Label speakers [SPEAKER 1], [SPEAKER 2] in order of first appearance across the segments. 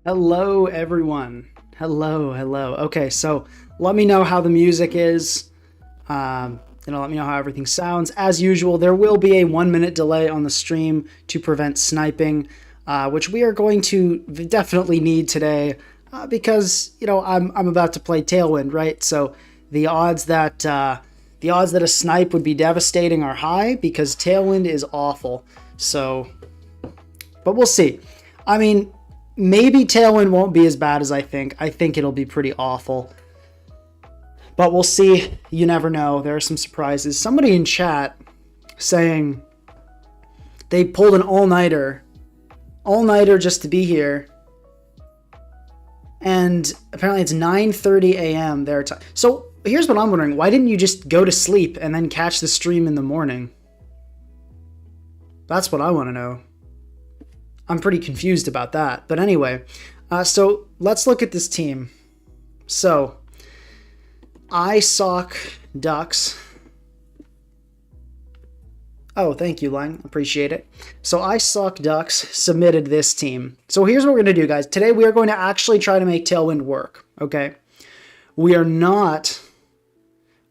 [SPEAKER 1] Hello, everyone. Hello, hello. Okay, so let me know how the music is. Let me know how everything sounds. As usual, there will be a 1 minute delay on the stream to prevent sniping, which we are going to definitely need today because I'm about to play Tailwind, right? So the odds that a snipe would be devastating are high because Tailwind is awful. So, but we'll see. I mean, maybe Tailwind won't be as bad as I think. I think it'll be pretty awful. But we'll see. You never know. There are some surprises. Somebody in chat saying they pulled an all-nighter just to be here. And apparently it's 9:30 a.m. their time. So here's what I'm wondering. Why didn't you just go to sleep and then catch the stream in the morning? That's what I want to know. I'm pretty confused about that. But anyway, so let's look at this team. So, ISOC Ducks. Oh, thank you, Lang. Appreciate it. So ISOC Ducks submitted this team. So here's what we're going to do, guys. Today we are going to actually try to make Tailwind work, okay? We are not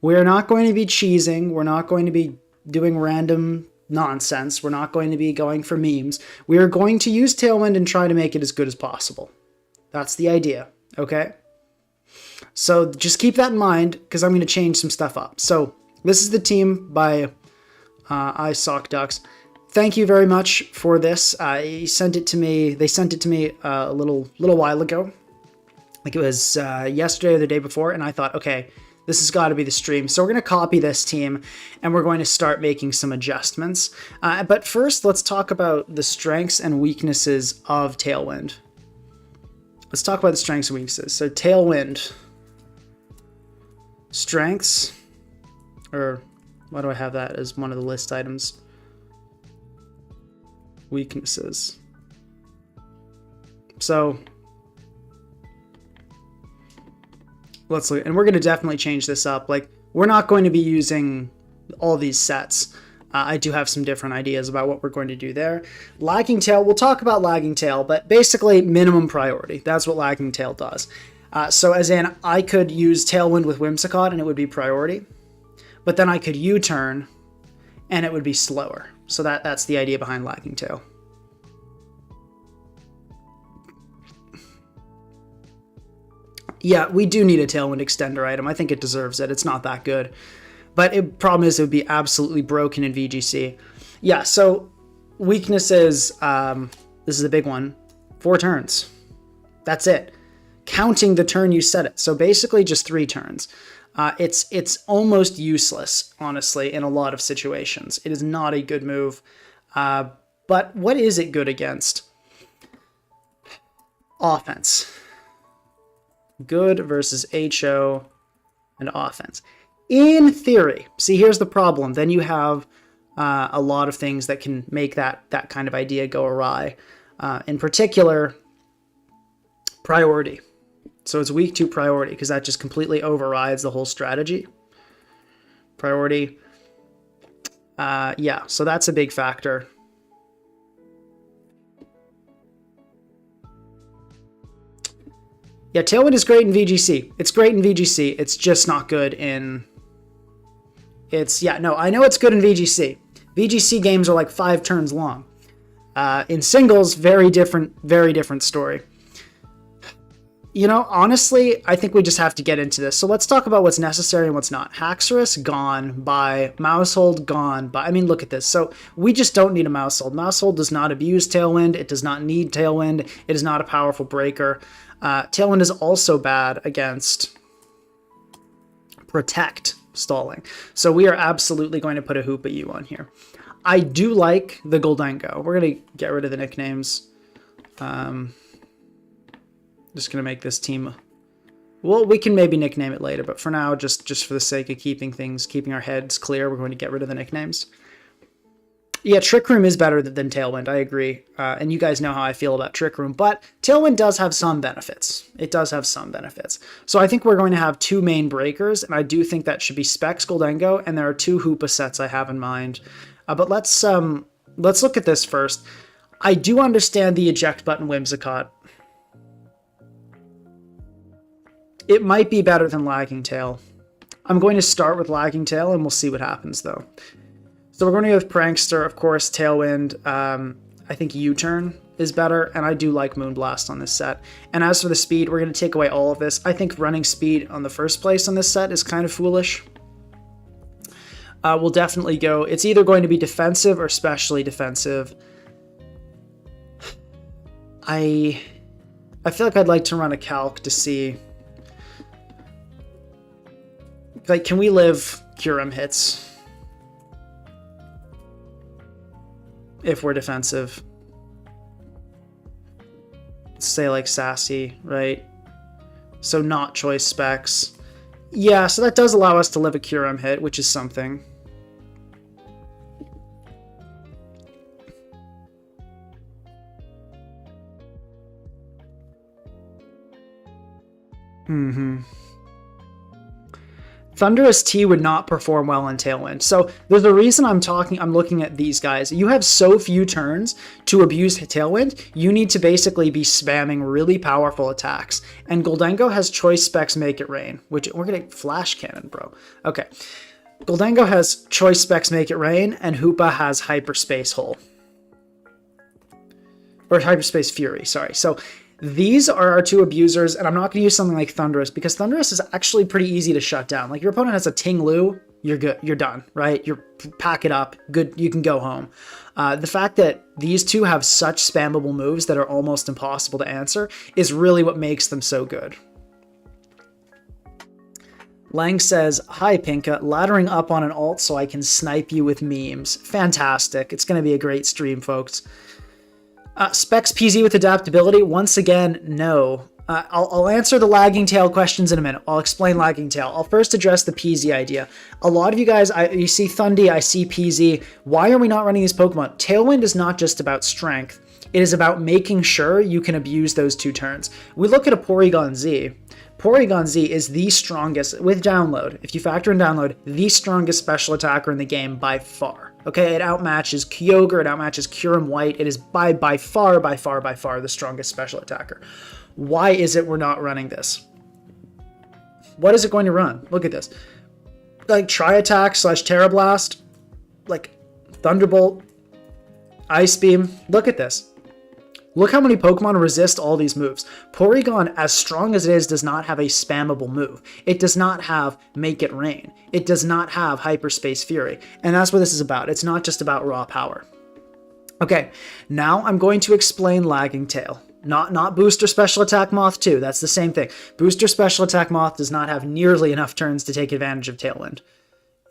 [SPEAKER 1] going to be cheesing. We're not going to be doing random nonsense. We're not going to be going for memes. We are going to use Tailwind and try to make it as good as possible. That's the idea, okay? So just keep that in mind because I'm going to change some stuff up. So this is the team by ISOC Ducks. Thank you very much for this. They sent it to me a little while ago. Like it was yesterday or the day before, and I thought, okay, this has got to be the stream. So we're going to copy this team, and we're going to start making some adjustments. But first, let's talk about the strengths and weaknesses of Tailwind. Let's talk about the strengths and weaknesses. So Tailwind. Strengths. Or why do I have that as one of the list items? Weaknesses. So let's look, and we're going to definitely change this up. Like, we're not going to be using all these sets. I do have some different ideas about what we're going to do there. Lagging tail, we'll talk about lagging tail, but basically minimum priority. That's what lagging tail does. So as in, I could use Tailwind with Whimsicott and it would be priority, but then I could U-turn and it would be slower. So that's the idea behind lagging tail. Yeah, we do need a Tailwind extender item. I think it deserves it. It's not that good. But the problem is it would be absolutely broken in VGC. Yeah, so weaknesses, this is a big one. 4 turns. That's it. Counting the turn you set it. So basically just 3 turns. It's almost useless, honestly, in a lot of situations. It is not a good move. But what is it good against? Offense. Good versus HO and offense. In theory, see, here's the problem. Then you have a lot of things that can make that kind of idea go awry. In particular, priority. So it's weak to priority because that just completely overrides the whole strategy. Priority. Yeah, so that's a big factor. Yeah, Tailwind is great in VGC. It's great in VGC. It's just not good in... I know it's good in VGC. VGC games are like 5 turns long. In singles, very different story. You know, honestly, I think we just have to get into this. So let's talk about what's necessary and what's not. Haxorus, gone by. Mousehold, gone by. I mean, look at this. So we just don't need a Mousehold. Mousehold does not abuse Tailwind. It does not need Tailwind. It is not a powerful breaker. Tailwind is also bad against Protect stalling. So we are absolutely going to put a Hoop at you on here. I do like the Goldengo. We're going to get rid of the nicknames. Just going to make this team... Well, we can maybe nickname it later, but for now, just for the sake of keeping our heads clear, we're going to get rid of the nicknames. Yeah, Trick Room is better than Tailwind, I agree. And you guys know how I feel about Trick Room, but Tailwind does have some benefits. It does have some benefits. So I think we're going to have 2 main breakers, and I do think that should be Specs Goldengo, and there are 2 Hoopa sets I have in mind. But let's look at this first. I do understand the eject button Whimsicott. It might be better than Lagging Tail. I'm going to start with Lagging Tail, and we'll see what happens, though. So we're going to go with Prankster, of course, Tailwind. I think U-Turn is better, and I do like Moonblast on this set. And as for the speed, we're going to take away all of this. I think running speed on the first place on this set is kind of foolish. We'll definitely go... It's either going to be defensive or specially defensive. I feel like I'd like to run a calc to see... Like, can we live Curum hits if we're defensive? Say like Sassy, right? So not choice specs. Yeah, so that does allow us to live a Curum hit, which is something. Thunderous T would not perform well in Tailwind. So there's a reason I'm looking at these guys. You have so few turns to abuse Tailwind, you need to basically be spamming really powerful attacks. And Goldengo has choice specs Make It Rain, which we're gonna Flash Cannon, bro. Okay. Goldengo has choice specs Make It Rain, and Hoopa has Hyperspace Hole. Or Hyperspace Fury, sorry. So these are our two abusers, and I'm not going to use something like Thunderous, because Thunderous is actually pretty easy to shut down. Like, your opponent has a Ting Lu, you're good, you're done, right? You're pack it up, good, you can go home. The fact that these two have such spammable moves that are almost impossible to answer is really what makes them so good. Lang says, "Hi Pinka, laddering up on an alt so I can snipe you with memes." Fantastic. It's going to be a great stream, folks. Specs PZ with adaptability? Once again, no. I'll answer the Lagging Tail questions in a minute. I'll explain Lagging Tail. I'll first address the PZ idea. A lot of you guys, you see Thundy, I see PZ. Why are we not running these Pokemon? Tailwind is not just about strength. It is about making sure you can abuse those two turns. We look at a Porygon Z. Porygon Z is the strongest, with download, if you factor in download, the strongest special attacker in the game by far. Okay, it outmatches Kyogre, it outmatches Kyurem White. It is by far the strongest special attacker. Why is it we're not running this? What is it going to run? Look at this. Like Tri-Attack / Terra Blast, like Thunderbolt, Ice Beam. Look at this. Look how many Pokemon resist all these moves. Porygon, as strong as it is, does not have a spammable move. It does not have Make It Rain. It does not have Hyperspace Fury. And that's what this is about. It's not just about raw power. Okay, now I'm going to explain Lagging Tail. Not Booster Special Attack Moth 2. That's the same thing. Booster Special Attack Moth does not have nearly enough turns to take advantage of Tailwind.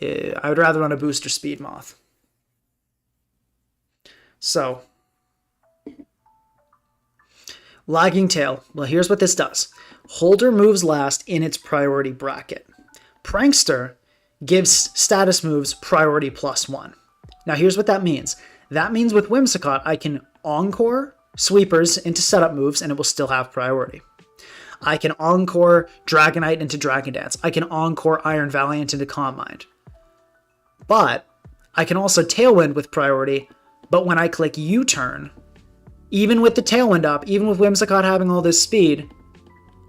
[SPEAKER 1] I would rather run a Booster Speed Moth. So... Lagging Tail. Well, here's what this does. Holder moves last in its priority bracket. Prankster gives status moves priority +1. Now, here's what that means. That means with Whimsicott, I can Encore Sweepers into setup moves, and it will still have priority. I can Encore Dragonite into Dragon Dance. I can Encore Iron Valiant into Calm Mind. But I can also Tailwind with priority, but when I click U-Turn, even with the Tailwind up, even with Whimsicott having all this speed,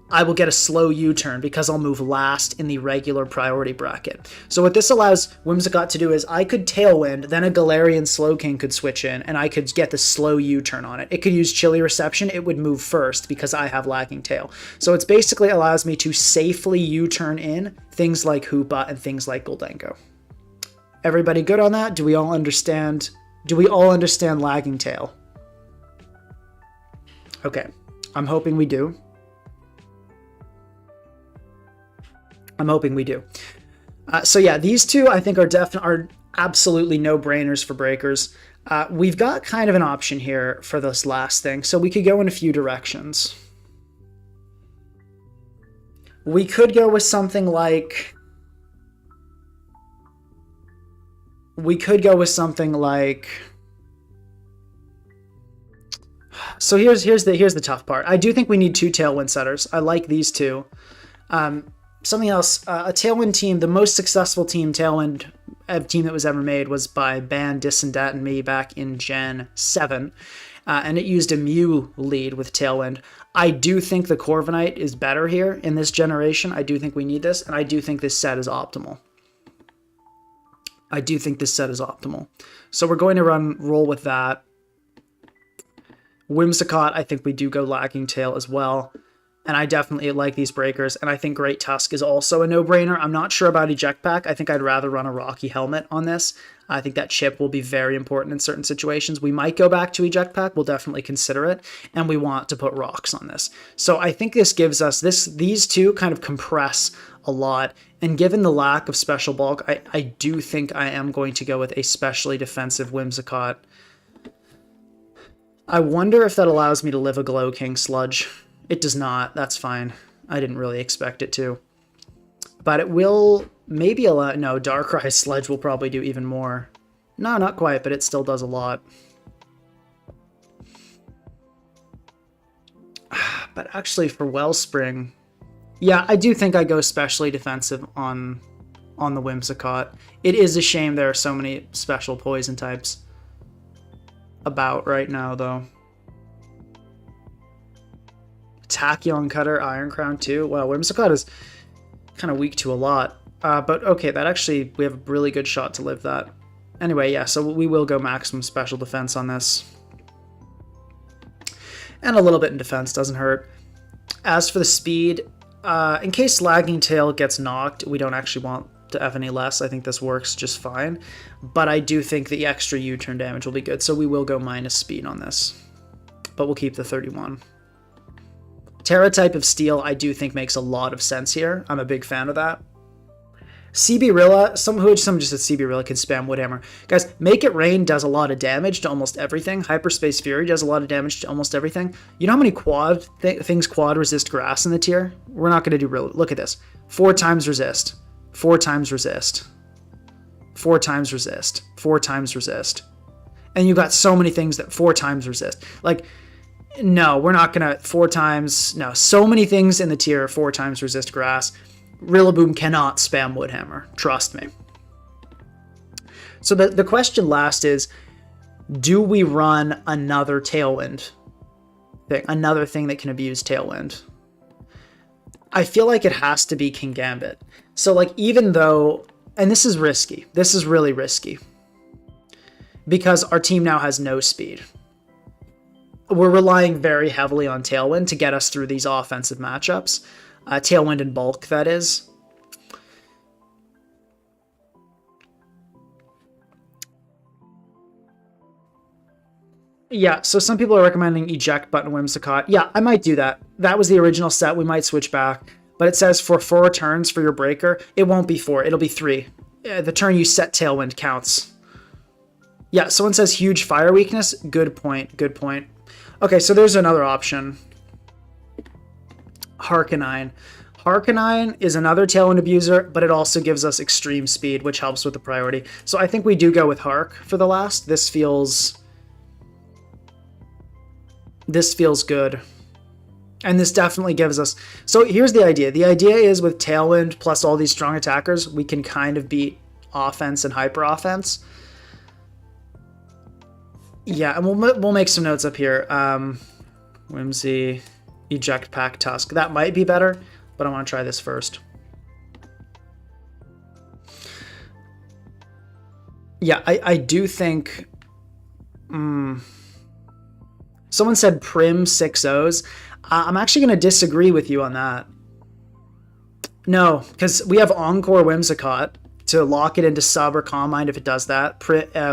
[SPEAKER 1] I will get a slow U-turn because I'll move last in the regular priority bracket. So what this allows Whimsicott to do is I could Tailwind, then a Galarian Slowking could switch in, and I could get the slow U-turn on it. It could use Chilly Reception, it would move first because I have Lagging Tail. So it basically allows me to safely U-turn in things like Hoopa and things like Goldengo. Everybody good on that? Do we all understand Lagging Tail? Okay, I'm hoping we do. So yeah, these two I think are absolutely no-brainers for breakers. We've got kind of an option here for this last thing, so we could go in a few directions. We could go with something like... So here's the tough part. I do think we need two Tailwind setters. I like these two. Something else, a Tailwind team, the most successful Tailwind team that was ever made was by Ban, Dissendat, and me back in Gen 7. and it used a Mew lead with Tailwind. I do think the Corviknight is better here in this generation. I do think we need this, and I do think this set is optimal. So we're going to roll with that. Whimsicott, I think we do go Lagging Tail as well. And I definitely like these breakers, and I think Great Tusk is also a no-brainer. I'm not sure about Eject Pack. I think I'd rather run a Rocky Helmet on this. I think that chip will be very important in certain situations. We might go back to Eject Pack. We'll definitely consider it, and we want to put rocks on this. So I think this gives us these two kind of compress a lot, and given the lack of special bulk, I do think I am going to go with a specially defensive Whimsicott. I wonder if that allows me to live a Glow King Sludge. It does not. That's fine. I didn't really expect it to. But it will maybe allow... No, Darkrai Sludge will probably do even more. No, not quite, but it still does a lot. But actually, for Wellspring... Yeah, I do think I go specially defensive on the Whimsicott. It is a shame there are so many special poison types about right now, though. Tachyon Cutter, Iron Crown too. Wow, Whimsicott is kind of weak to a lot. But okay, that actually, we have a really good shot to live that. Anyway, yeah, so we will go maximum special defense on this. And a little bit in defense, doesn't hurt. As for the speed, in case Lagging Tail gets knocked, we don't actually want to have any less. I think this works just fine. But I do think the extra U-turn damage will be good, so we will go minus speed on this. But we'll keep the 31. Terra type of Steel, I do think makes a lot of sense here. I'm a big fan of that. CB-Rilla, someone just said CB-Rilla can spam Woodhammer. Guys, Make It Rain does a lot of damage to almost everything. Hyperspace Fury does a lot of damage to almost everything. You know how many things quad resist grass in the tier? We're not going to do real. Look at this. 4 times resist. 4 times resist. 4 times resist. 4 times resist. And you got so many things that 4 times resist. Like... No, we're not going to 4 times. No, so many things in the tier 4 times resist grass. Rillaboom cannot spam Woodhammer. Trust me. So the question last is, do we run another Tailwind thing? Another thing that can abuse Tailwind? I feel like it has to be Kingambit. So like even though, and this is risky. This is really risky. Because our team now has no speed. We're relying very heavily on Tailwind to get us through these offensive matchups. Tailwind and Bulk, that is. Yeah, so some people are recommending Eject Button Whimsicott. Yeah, I might do that. That was the original set. We might switch back. But it says for 4 turns for your breaker. It won't be 4. It'll be 3. The turn you set Tailwind counts. Yeah, someone says huge fire weakness. Good point. Good point. Okay, so there's another option. Harkonine. Harkonine is another Tailwind abuser, but it also gives us extreme speed, which helps with the priority. So I think we do go with Hark for the last. This feels good. And this definitely gives us... So here's the idea. The idea is with Tailwind plus all these strong attackers, we can kind of beat offense and hyper offense. Yeah, and we'll make some notes up here. Whimsy, Eject Pack, Tusk. That might be better, but I want to try this first. Yeah, I do think... Someone said Prim 6-0s. I'm actually going to disagree with you on that. No, because we have Encore Whimsicott to lock it into sub or Calm Mind if it does that.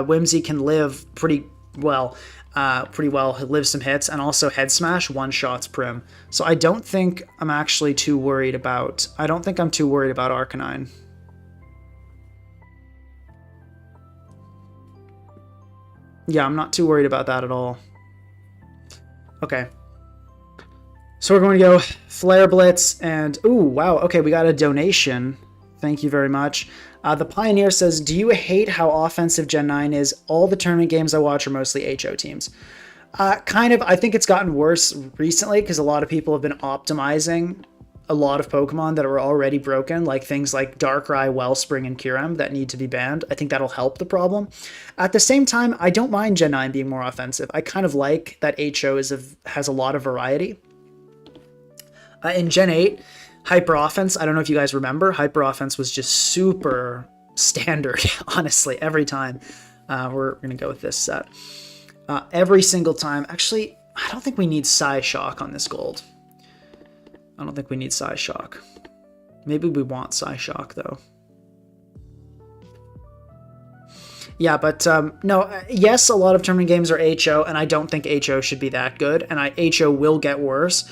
[SPEAKER 1] Whimsy can live pretty well, live some hits, and also Head Smash one-shots Prim. So I don't think I'm actually too worried about... I don't think I'm too worried about Arcanine. Yeah, I'm not too worried about that at all. Okay. So we're going to go Flare Blitz and... Ooh, wow. Okay, we got a donation. Thank you very much. The Pioneer says, do you hate how offensive Gen 9 is? All the tournament games I watch are mostly HO teams. Kind of. I think it's gotten worse recently because a lot of people have been optimizing a lot of Pokemon that are already broken, like things like Darkrai, Wellspring, and Kyurem that need to be banned. I think that'll help the problem. At the same time, I don't mind Gen 9 being more offensive. I kind of like that HO has a lot of variety. In Gen 8, Hyper Offense, I don't know if you guys remember, Hyper Offense was just super standard, honestly, every time. We're going to go with this set. Every single time. Actually, I don't think we need Psyshock on this gold. I don't think we need Psyshock. Maybe we want Psyshock, though. Yeah, but no, yes, a lot of tournament games are HO, and I don't think HO should be that good, and HO will get worse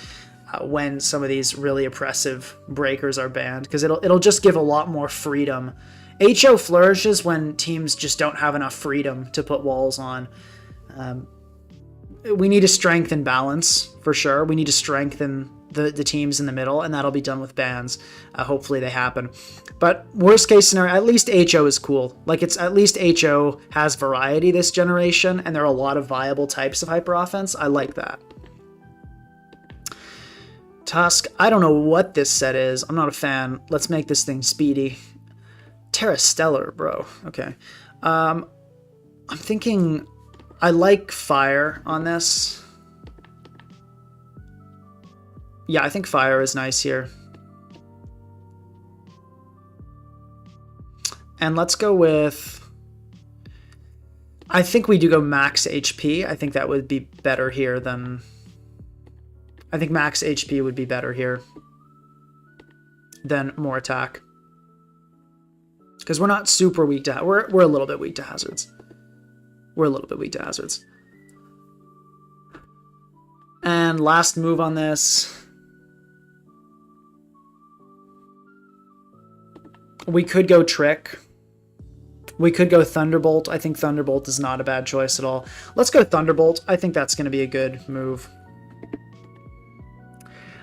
[SPEAKER 1] when some of these really oppressive breakers are banned, because it'll just give a lot more freedom. HO flourishes when teams just don't have enough freedom to put walls on. We need to strengthen balance, for sure. We need to strengthen the teams in the middle, and that'll be done with bans. Hopefully they happen. But worst case scenario, at least HO is cool. Like, it's at least HO has variety this generation, and there are a lot of viable types of hyper offense. I like that. Tusk, I don't know what this set is. I'm not a fan. Let's make this thing speedy. Terra Stellar, bro. Okay. I'm thinking I like fire on this. Yeah, I think fire is nice here. And let's go with... I think we do go max HP. I think that would be better here than... I think max HP would be better here than more attack. Because we're not super weak to... We're a little bit weak to hazards. We're a little bit weak to hazards. And last move on this... We could go Trick. We could go Thunderbolt. I think Thunderbolt is not a bad choice at all. Let's go Thunderbolt. I think that's going to be a good move.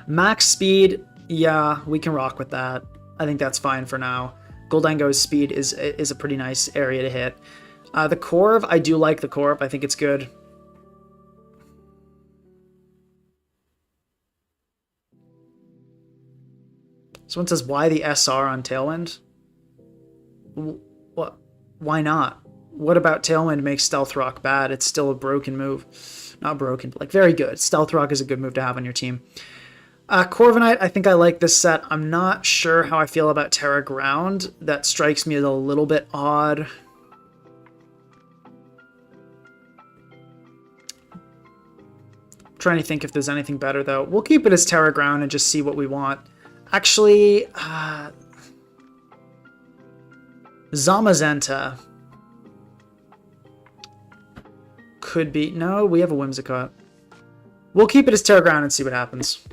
[SPEAKER 1] Max speed, yeah, we can rock with that. I think that's fine for now. Goldango's speed is a pretty nice area to hit. The Corv, I do like the Corv. I think it's good. Someone says, why the SR on Tailwind? What? Why not? What about Tailwind makes Stealth Rock bad? It's still a broken move. Not broken, but like very good. Stealth Rock is a good move to have on your team. Corviknight, I think I like this set. I'm not sure how I feel about Terra Ground. That strikes me as a little bit odd. I'm trying to think if there's anything better, though. We'll keep it as Terra Ground and just see what we want. Actually, Zamazenta could be... No, we have a Whimsicott. We'll keep it as Terra Ground and see what happens.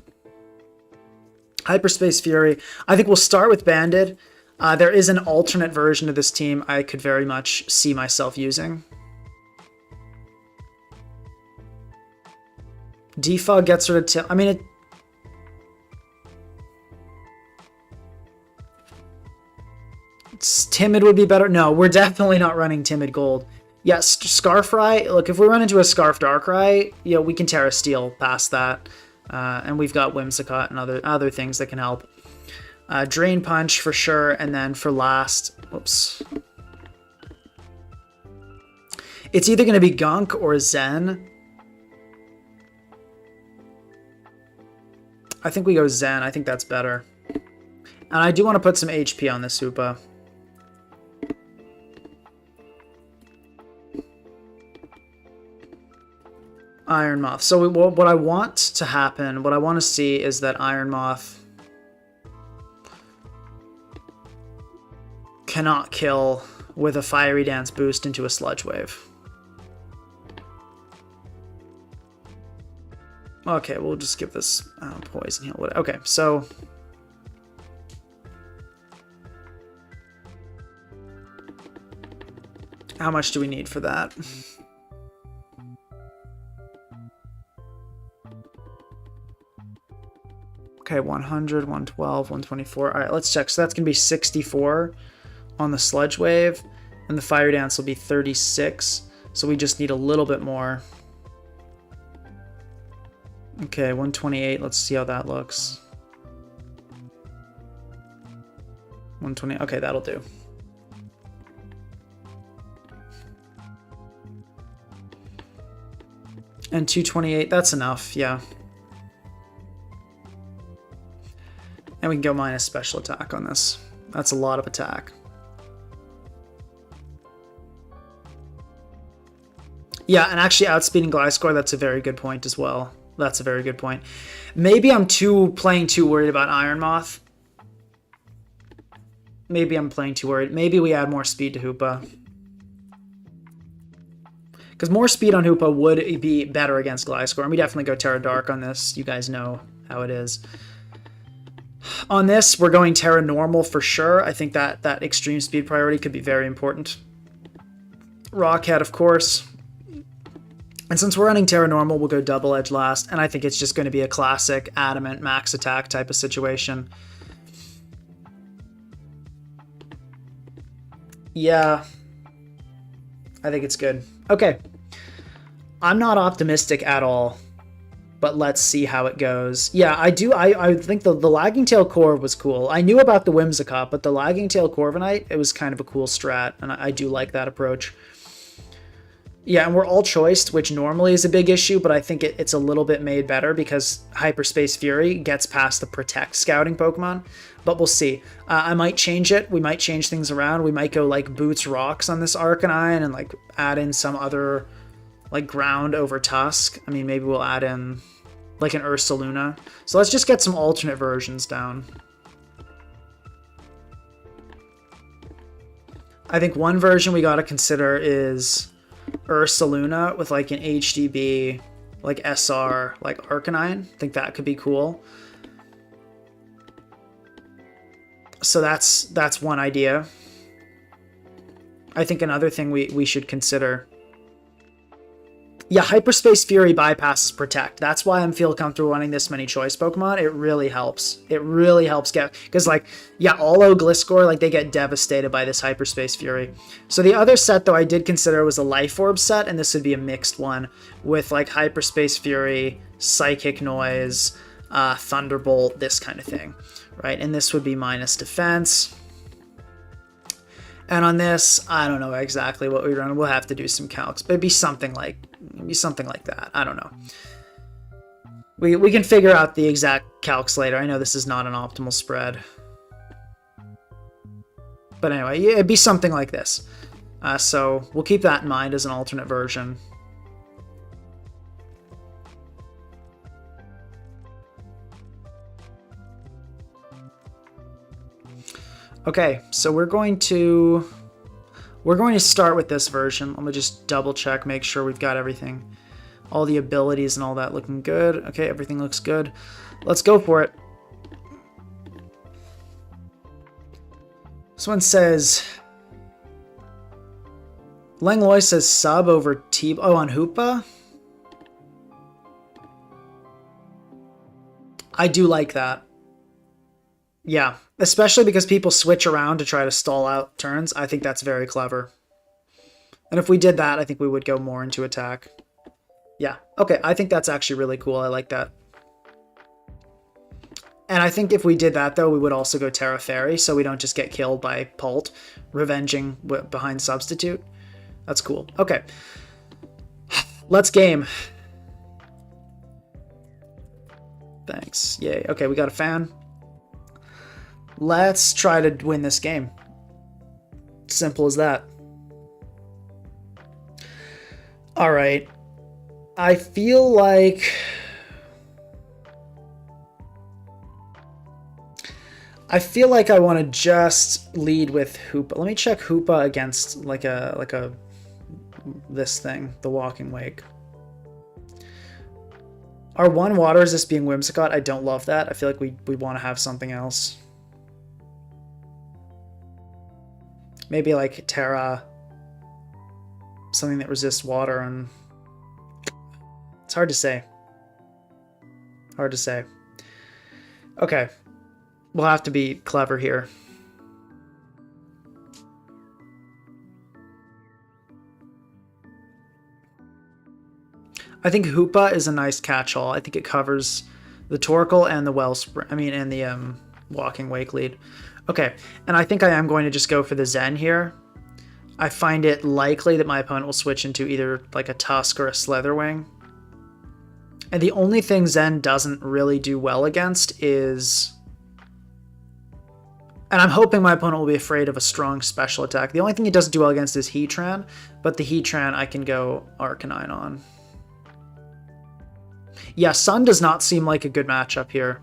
[SPEAKER 1] Hyperspace Fury. I think we'll start with Banded. There is an alternate version of this team I could very much see myself using. Defog gets rid of Tail... I mean, Timid would be better. No, we're definitely not running Timid Gold. Yes, Scarfry. Look, if we run into a Scarf Darkrai, you know, we can Terra Steel past that. And we've got Whimsicott and other things that can help. Drain Punch for sure, and then for last... Whoops. It's either going to be Gunk or Zen. I think we go Zen. I think that's better. And I do want to put some HP on this Hoopa. Iron Moth. So what I want to happen, what I want to see is that Iron Moth cannot kill with a Fiery Dance boost into a Sludge Wave. Okay, we'll just give this Poison Heal. Okay, so... How much do we need for that? Okay, 100, 112, 124. All right, let's check. So that's going to be 64 on the Sludge Wave, and the Fire Dance will be 36. So we just need a little bit more. Okay, 128. Let's see how that looks. 120. Okay, that'll do. And 228, that's enough, yeah. And we can go minus special attack on this. That's a lot of attack. Yeah, and actually outspeeding Gliscor, that's a very good point as well. That's a very good point. Maybe I'm playing too worried about Iron Moth. Maybe I'm playing too worried. Maybe we add more speed to Hoopa. Because more speed on Hoopa would be better against Gliscor. And we definitely go Terra Dark on this. You guys know how it is. On this, we're going Terra Normal for sure. I think that extreme speed priority could be very important. Rockhead, of course. And since we're running Terra Normal, we'll go Double Edge last. And I think it's just going to be a classic Adamant max attack type of situation. Yeah. I think it's good. Okay. I'm not optimistic at all, but let's see how it goes. Yeah, I do. I think the Lagging Tail Corv was cool. I knew about the Whimsicott, but the Lagging Tail Corviknight, it was kind of a cool strat, and I do like that approach. Yeah, and we're all choiced, which normally is a big issue, but I think it's a little bit made better because Hyperspace Fury gets past the Protect scouting Pokemon, but we'll see. I might change it. We might change things around. We might go like Boots Rocks on this Arcanine and like add in some other like ground over Tusk. I mean, maybe we'll add in like an Ursaluna. So let's just get some alternate versions down. I think one version we got to consider is Ursaluna with like an HDB, like SR, like Arcanine. I think that could be cool. So that's one idea. I think another thing we should consider. Yeah, Hyperspace Fury bypasses Protect. That's why I'm feel comfortable running this many choice Pokemon. It really helps. It really helps get... Because, like, yeah, Olo, Gliscor, like, they get devastated by this Hyperspace Fury. So the other set, though, I did consider was a Life Orb set, and this would be a mixed one with, like, Hyperspace Fury, Psychic Noise, Thunderbolt, this kind of thing, right? And this would be minus defense. And on this, I don't know exactly what we run. We'll have to do some calcs, but it'd be something like that. I don't know. We can figure out the exact calcs later. I know this is not an optimal spread. But anyway, it'd be something like this. So we'll keep that in mind as an alternate version. Okay, so we're going to start with this version. Let me just double check, make sure we've got everything, all the abilities and all that looking good. Okay, everything looks good. Let's go for it. This one says, Langlois says sub over T. Oh, on Hoopa? I do like that. Yeah, especially because people switch around to try to stall out turns. I think that's very clever. And if we did that, I think we would go more into attack. Yeah, okay, I think that's actually really cool. I like that. And I think if we did that, though, we would also go Terra Fairy, so we don't just get killed by Pult, revenging behind Substitute. That's cool. Okay. Let's game. Thanks. Yay. Okay, we got a fan. Let's try to win this game. Simple as that. All right. I feel like I want to just lead with Hoopa. Let me check Hoopa against like a this thing, the Walking Wake. Our one water is this being Whimsicott. I don't love that. I feel like we want to have something else. Maybe like Terra, something that resists water, and it's hard to say. Hard to say. Okay, we'll have to be clever here. I think Hoopa is a nice catch-all. I think it covers the Torkoal and the Wellspring. I mean, and the walking wake lead. Okay, and I think I am going to just go for the Zen here. I find it likely that my opponent will switch into either like a Tusk or a Slitherwing. And the only thing Zen doesn't really do well against is... And I'm hoping my opponent will be afraid of a strong special attack. The only thing he doesn't do well against is Heatran, but the Heatran I can go Arcanine on. Yeah, Sun does not seem like a good matchup here.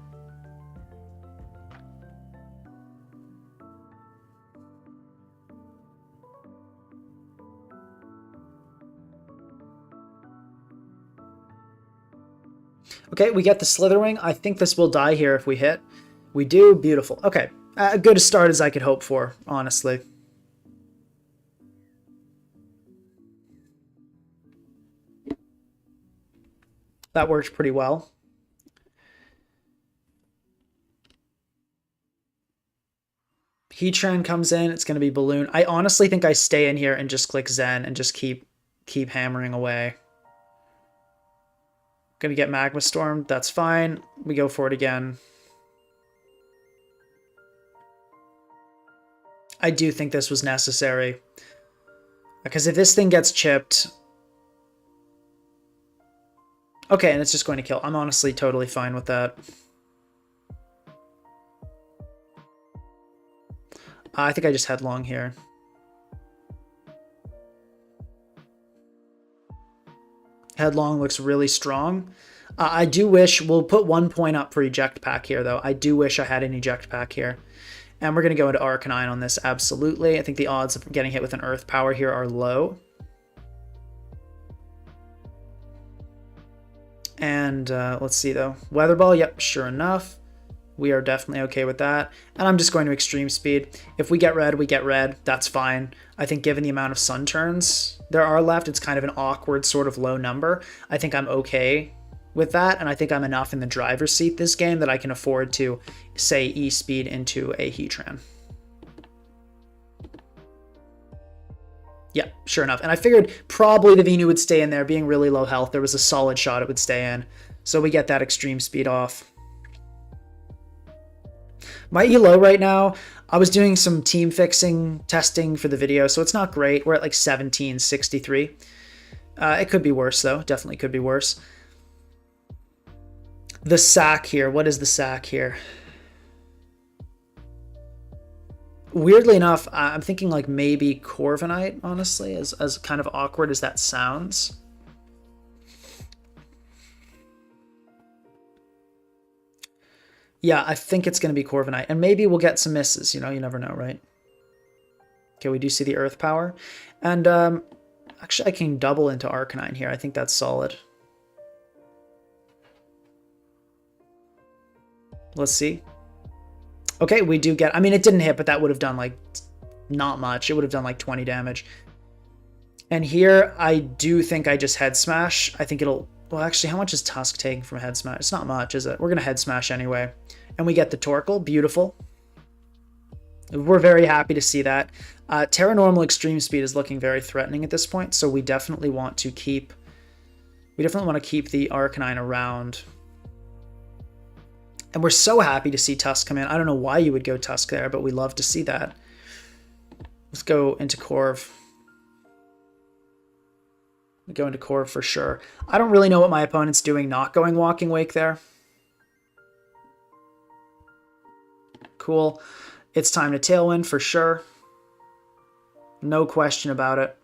[SPEAKER 1] Okay, we get the Slitherwing. I think this will die here if we hit. We do. Beautiful. Okay. A good a start as I could hope for, honestly. That worked pretty well. Heatran comes in. It's going to be Balloon. I honestly think I stay in here and just click Zen and just keep hammering away. Gonna get Magma Storm. That's fine. We go for it again. I do think this was necessary. Because if this thing gets chipped... Okay, and it's just going to kill. I'm honestly totally fine with that. I think I just headlong here. Headlong looks really strong. I do wish... We'll put 1 point up for eject pack here, though. I do wish I had an eject pack here. And we're going to go into Arcanine on this, absolutely. I think the odds of getting hit with an Earth Power here are low. And let's see, though. Weather Ball, yep, sure enough. We are definitely okay with that. And I'm just going to Extreme Speed. If we get red, we get red. That's fine. I think given the amount of Sun turns there are left, it's kind of an awkward sort of low number. I think I'm okay with that, and I think I'm enough in the driver's seat this game that I can afford to, say, E-Speed into a Heatran. Yeah, sure enough. And I figured probably the Venu would stay in there. Being really low health, there was a solid shot it would stay in. So we get that Extreme Speed off. My ELO right now, I was doing some team fixing testing for the video, so it's not great. We're at like 1763. It could be worse, though. Definitely could be worse. The sack here. What is the sack here? Weirdly enough, I'm thinking like maybe Corviknight, honestly, as kind of awkward as that sounds. Yeah, I think it's going to be Corviknight. And maybe we'll get some misses, you know, you never know, right? Okay, we do see the Earth Power. And actually, I can double into Arcanine here. I think that's solid. Let's see. Okay, we do get... I mean, it didn't hit, but that would have done, like, not much. It would have done, like, 20 damage. And here, I do think I just Head Smash. I think it'll... Well, actually, how much is Tusk taking from Head Smash? It's not much, is it? We're going to Head Smash anyway. And we get the Torkoal. Beautiful. We're very happy to see that. Terra Normal Extreme Speed is looking very threatening at this point, so we definitely want to keep... We definitely want to keep the Arcanine around. And we're so happy to see Tusk come in. I don't know why you would go Tusk there, but we love to see that. Let's go into Corv. We go into Corv for sure. I don't really know what my opponent's doing not going Walking Wake there. Cool. It's time to Tailwind for sure. No question about it.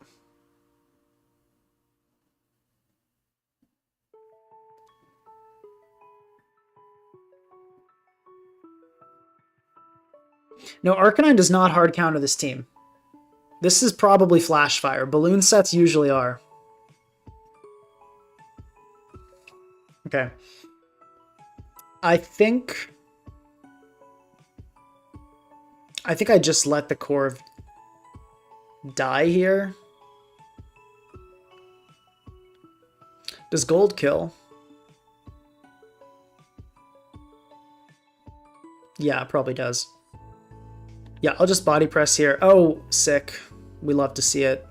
[SPEAKER 1] No, Arcanine does not hard counter this team. This is probably Flash Fire. Balloon sets usually are. Okay. I think I just let the Corv die here. Does gold kill? Yeah, it probably does. Yeah, I'll just body press here. Oh, sick. We love to see it.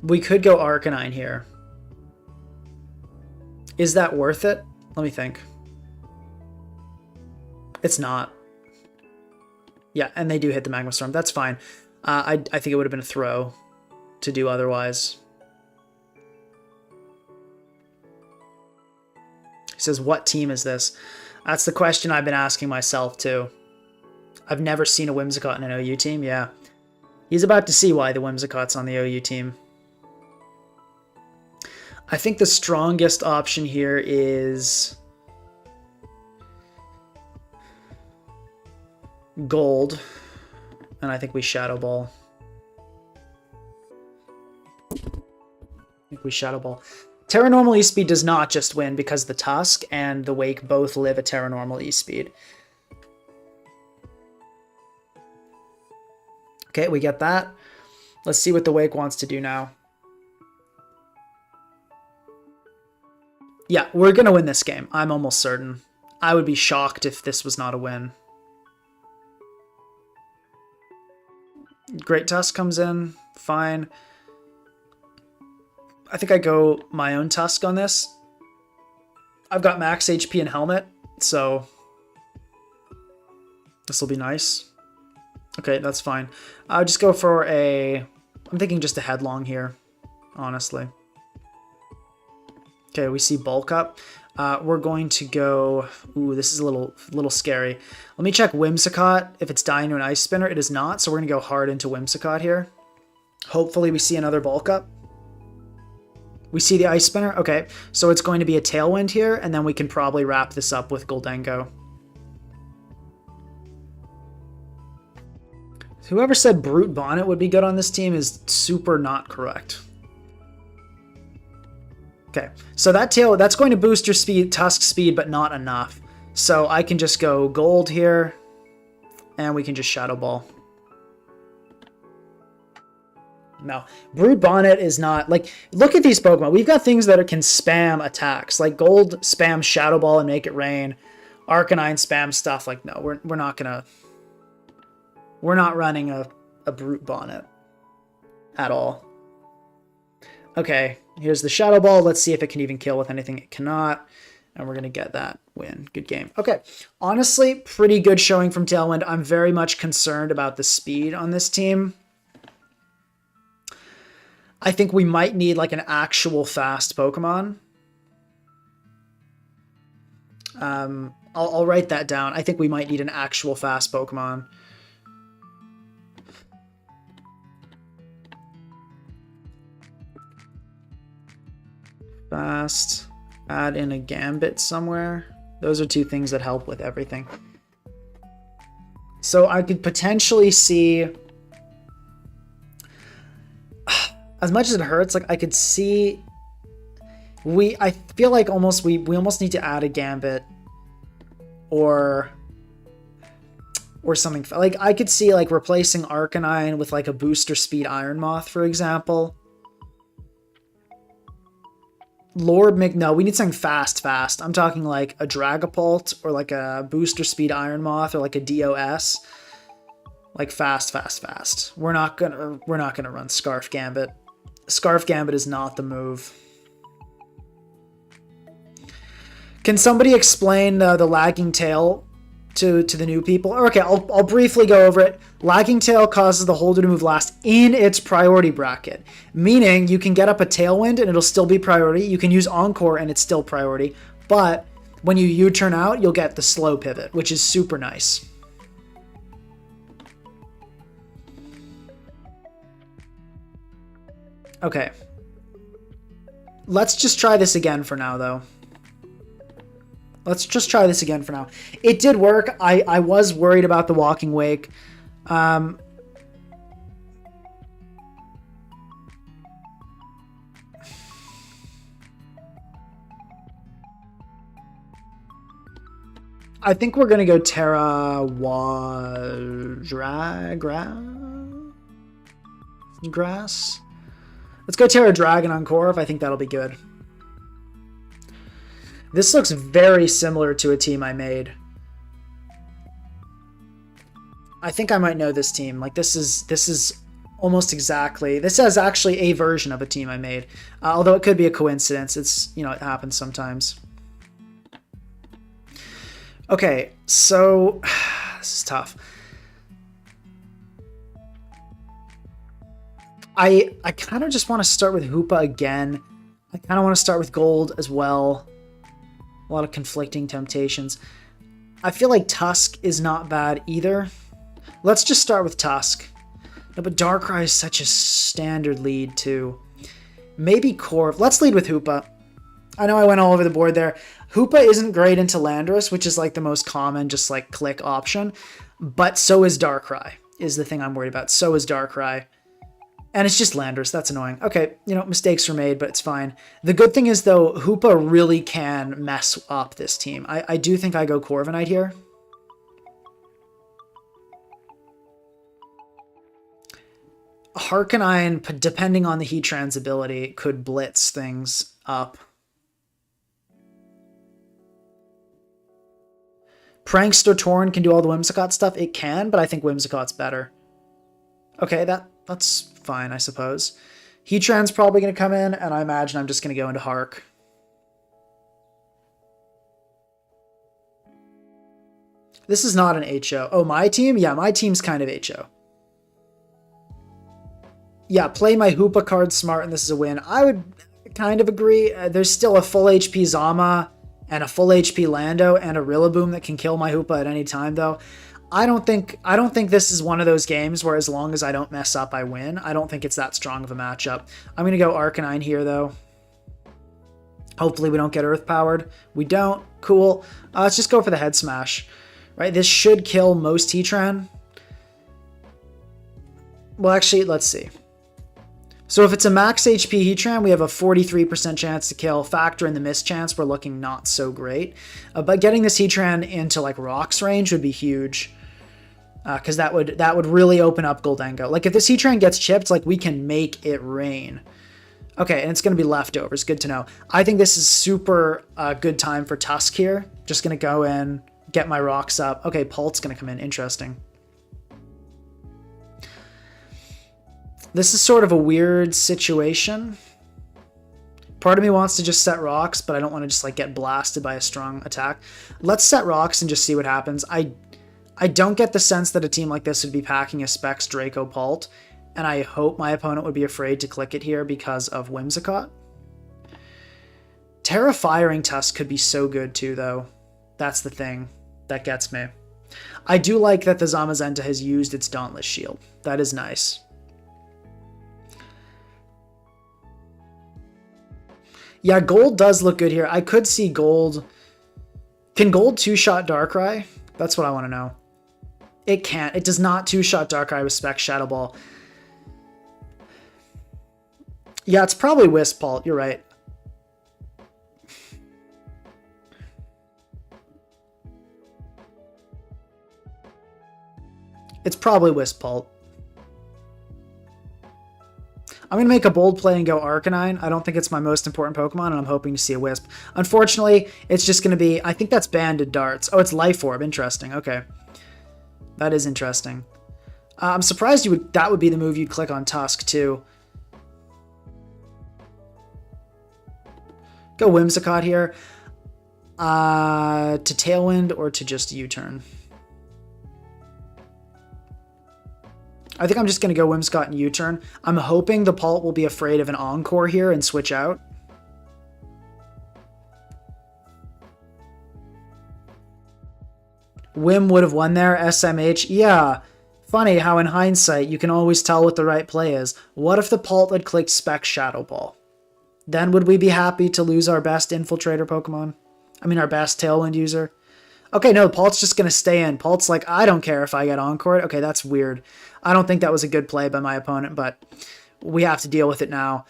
[SPEAKER 1] We could go Arcanine here. Is that worth it? Let me think. It's not. Yeah, and they do hit the Magma Storm. That's fine. I think it would have been a throw to do otherwise. He says, what team is this? That's the question I've been asking myself, too. I've never seen a Whimsicott in an OU team. Yeah. He's about to see why the Whimsicott's on the OU team. I think the strongest option here is Gold. And I think we Shadow Ball. Terra Normal E-Speed does not just win because the Tusk and the Wake both live a Terra Normal E-Speed. Okay, we get that. Let's see what the Wake wants to do now. Yeah, we're going to win this game. I'm almost certain. I would be shocked if this was not a win. Great Tusk comes in. Fine. I think I go my own Tusk on this. I've got max HP and Helmet, so this will be nice. Okay, that's fine. I'll just go for a... I'm thinking just a Headlong here, honestly. Okay, we see Bulk Up. We're going to go... Ooh, this is a little scary. Let me check Whimsicott. If it's dying to an Ice Spinner, it is not, so we're going to go hard into Whimsicott here. Hopefully we see another Bulk Up. We see the Ice Spinner? Okay, so it's going to be a Tailwind here, and then we can probably wrap this up with Goldengo. Whoever said Brute Bonnet would be good on this team is super not correct. Okay, so that's going to boost your speed, Tusk speed, but not enough. So I can just go Gold here, and we can just Shadow Ball. No, Brood Bonnet is not, like, look at these Pokemon. We've got things that can spam attacks, like Gold spam Shadow Ball and make it rain. Arcanine spam stuff, like, no, we're not gonna, we're not running a Brute Bonnet at all. Okay, here's the Shadow Ball. Let's see if it can even kill with anything. It cannot, and we're gonna get that win. Good game. Okay, honestly, pretty good showing from Tailwind. I'm very much concerned about the speed on this team. I think we might need like an actual fast Pokemon. I'll write that down. I think we might need an actual fast Pokemon. Fast. Add in a Gambit somewhere. Those are two things that help with everything. So I could potentially see... As much as it hurts, like I could see, I feel like almost we almost need to add a Gambit or something. Like I could see like replacing Arcanine with like a booster speed Iron Moth, for example. No, we need something fast. I'm talking like a Dragapult or like a booster speed Iron Moth or like a DOS. Like fast. We're not gonna run Scarf Gambit. Scarf Gambit is not the move. Can somebody explain the lagging tail to the new people? Okay, I'll briefly go over it. Lagging tail causes the holder to move last in its priority bracket, meaning you can get up a Tailwind and it'll still be priority. You can use Encore and it's still priority, but when you U-turn out, you'll get the slow pivot, which is super nice. Okay. Let's just try this again for now, though. Let's just try this again for now. It did work. I was worried about the Walking Wake. I think we're going to go Terra Grass. Let's go Terra Dragon on Corv. I think that'll be good. This looks very similar to a team I made. I think I might know this team. Like this is almost exactly. This is actually a version of a team I made, although it could be a coincidence. It's, you know, it happens sometimes. Okay, so this is tough. I kind of just want to start with Hoopa again. I kind of want to start with Gold as well. A lot of conflicting temptations. I feel like Tusk is not bad either. Let's just start with Tusk. No, but Darkrai is such a standard lead too. Maybe Corv. Let's lead with Hoopa. I know I went all over the board there. Hoopa isn't great into Landorus, which is like the most common just like click option. But so is Darkrai, is the thing I'm worried about. So is Darkrai. And it's just Landorus. That's annoying. Okay, you know, mistakes were made, but it's fine. The good thing is, though, Hoopa really can mess up this team. I do think I go Corviknight here. Harknine, depending on the Heatran's ability, could blitz things up. Prankster Torn can do all the Whimsicott stuff. It can, but I think Whimsicott's better. Okay, that's fine, I suppose. Heatran's probably going to come in, and I imagine I'm just going to go into Hark. This is not an HO. Oh, my team? Yeah, my team's kind of HO. Yeah, play my Hoopa card smart, and this is a win. I would kind of agree. There's still a full HP Zama and a full HP Lando and a Rillaboom that can kill my Hoopa at any time, though. I don't think this is one of those games where as long as I don't mess up, I win. I don't think it's that strong of a matchup. I'm going to go Arcanine here, though. Hopefully we don't get Earth-powered. We don't. Cool. Let's just go for the Head Smash. Right, this should kill most Heatran. Well, actually, let's see. So if it's a max HP Heatran, we have a 43% chance to kill. Factor in the miss chance, we're looking not so great. But getting this Heatran into like Rock's range would be huge. Because that would really open up Goldengo. Like if this Heatran gets chipped, like we can make it rain. Okay, and it's going to be leftovers. Good to know. I think this is super good time for Tusk here. Just going to go in, get my rocks up. Okay, Pult's going to come in. Interesting. This is sort of a weird situation. Part of me wants to just set rocks, but I don't want to just like get blasted by a strong attack. Let's set rocks and just see what happens. I don't get the sense that a team like this would be packing a Specs Draco Pult, and I hope my opponent would be afraid to click it here because of Whimsicott. Terra-Firing Tusk could be so good too, though. That's the thing that gets me. I do like that the Zamazenta has used its Dauntless Shield. That is nice. Yeah, Gold does look good here. I could see Gold. Can Gold two-shot Darkrai? That's what I want to know. It can't. It does not two-shot Darkrai with Spec Shadow Ball. Yeah, it's probably Wisp Pult. You're right. It's probably Wisp Pult. I'm going to make a bold play and go Arcanine. I don't think it's my most important Pokemon, and I'm hoping to see a Wisp. Unfortunately, it's just going to be... I think that's Banded Darts. Oh, it's Life Orb. Interesting. Okay. That is interesting. I'm surprised that would be the move you'd click on Tusk, too. Go Whimsicott here. To Tailwind or to just U-turn. I think I'm just going to go Whimsicott and U-turn. I'm hoping the Pult will be afraid of an Encore here and switch out. Whim would have won there. SMH. Yeah. Funny how in hindsight you can always tell what the right play is. What if the Pult had clicked Spec Shadow Ball? Then would we be happy to lose our best Infiltrator Pokemon? I mean, our best Tailwind user? Okay, no, Pult's just going to stay in. Pult's like, I don't care if I get Encored. Okay, that's weird. I don't think that was a good play by my opponent, but we have to deal with it now.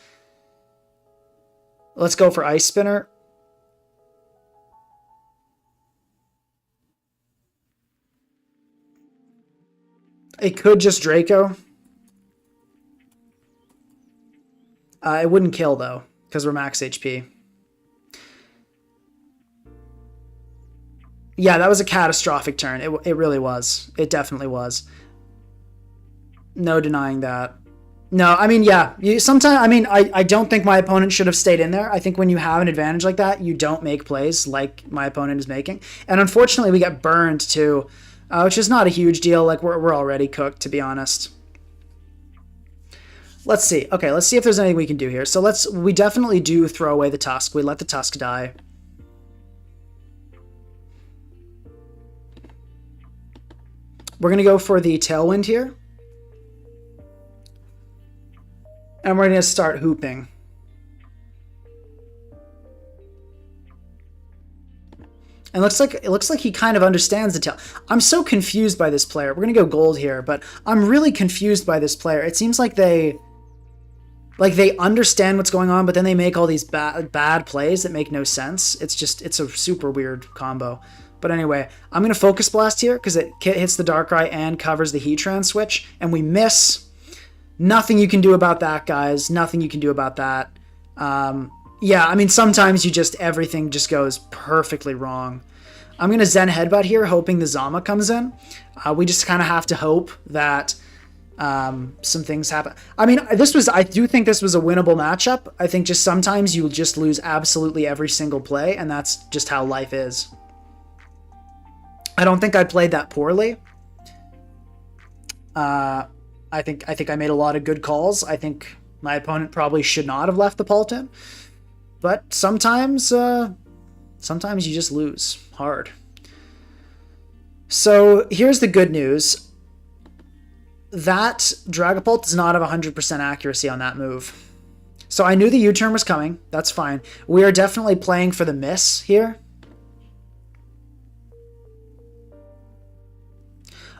[SPEAKER 1] Let's go for Ice Spinner. It could just Draco. It wouldn't kill, though, because we're max HP. Yeah, that was a catastrophic turn. It really was. It definitely was. No denying that. No, I mean, yeah. You sometimes, I mean, I don't think my opponent should have stayed in there. I think when you have an advantage like that, you don't make plays like my opponent is making. And unfortunately, we get burned too, which is not a huge deal. Like we're already cooked, to be honest. Let's see. Okay, let's see if there's anything we can do here. So we definitely do throw away the Tusk. We let the Tusk die. We're going to go for the Tailwind here. And we're going to start hooping. And it looks like he kind of understands the tail. I'm so confused by this player. We're going to go gold here, but I'm really confused by this player. It seems like they understand what's going on, but then they make all these bad plays that make no sense. It's a super weird combo. But anyway, I'm going to Focus Blast here because it hits the Darkrai and covers the Heatran switch, and we miss. Nothing you can do about that, guys. Nothing you can do about that. Yeah, I mean, sometimes everything just goes perfectly wrong. I'm going to Zen Headbutt here, hoping the Zama comes in. We just kind of have to hope that some things happen. I mean, I do think this was a winnable matchup. I think just sometimes you'll just lose absolutely every single play, and that's just how life is. I don't think I played that poorly. I think I made a lot of good calls. I think my opponent probably should not have left the Palton. But sometimes you just lose hard. So here's the good news. That Dragapult does not have 100% accuracy on that move. So I knew the U-turn was coming. That's fine. We are definitely playing for the miss here.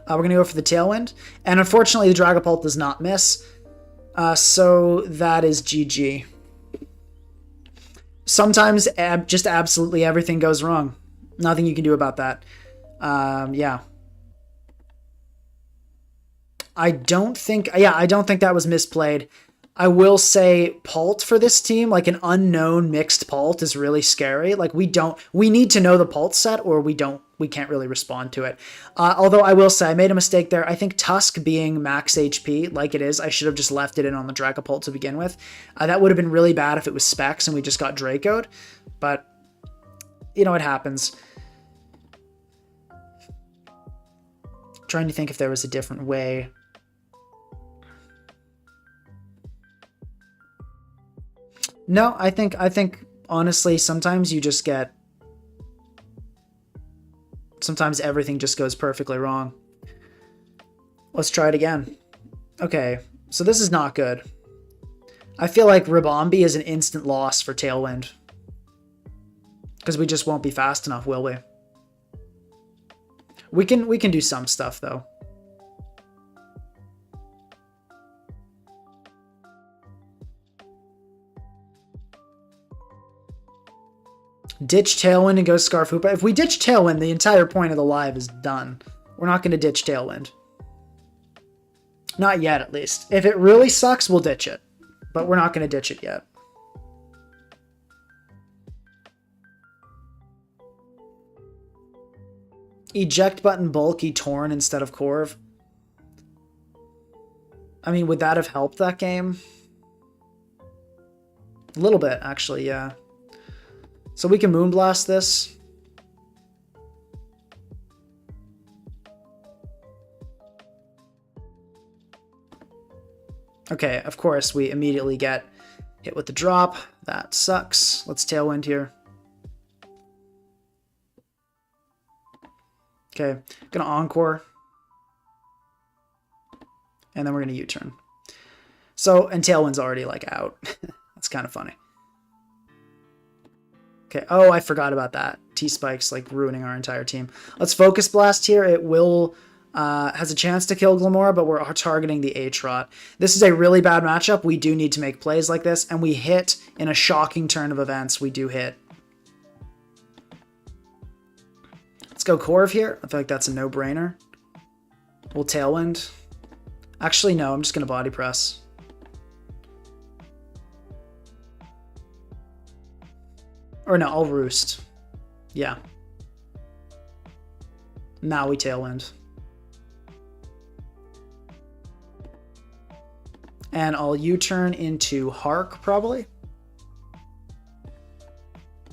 [SPEAKER 1] We're going to go for the Tailwind. And unfortunately, the Dragapult does not miss. So that is GG. Sometimes just absolutely everything goes wrong. Nothing you can do about that. Yeah. I don't think that was misplayed. I will say Palt for this team, like an unknown mixed Palt is really scary. Like we need to know the Palt set or we can't really respond to it. Although I will say I made a mistake there. I think Tusk being max HP like it is, I should have just left it in on the Dragapult to begin with. That would have been really bad if it was Specs and we just got Draco'd, but you know, it happens. Trying to think if there was a different way. No, I think honestly, sometimes everything just goes perfectly wrong. Let's try it again. Okay, so this is not good. I feel like Ribombee is an instant loss for Tailwind. Because we just won't be fast enough, will we? We can do some stuff though. Ditch Tailwind and go Scarf Hoopa. If we ditch Tailwind, the entire point of the live is done. We're not going to ditch Tailwind. Not yet, at least. If it really sucks, we'll ditch it. But we're not going to ditch it yet. Eject button bulky Torn instead of Corv. I mean, would that have helped that game? A little bit, actually, yeah. So we can Moonblast this. Okay, of course, we immediately get hit with the drop. That sucks. Let's Tailwind here. Okay, gonna Encore. And then we're gonna U-turn. So, and Tailwind's already, like, out. That's kind of funny. Okay, oh, I forgot about that. T-Spike's, like, ruining our entire team. Let's Focus Blast here. It will... has a chance to kill Glamora, but we're targeting the H-Rot. This is a really bad matchup. We do need to make plays like this, and we hit in a shocking turn of events. We do hit. Let's go Corv here. I feel like that's a no-brainer. We'll Tailwind. Actually, no, I'm just going to Body Press. Or no, I'll Roost. Yeah. Now we Tailwind. And I'll U-turn into Hark, probably.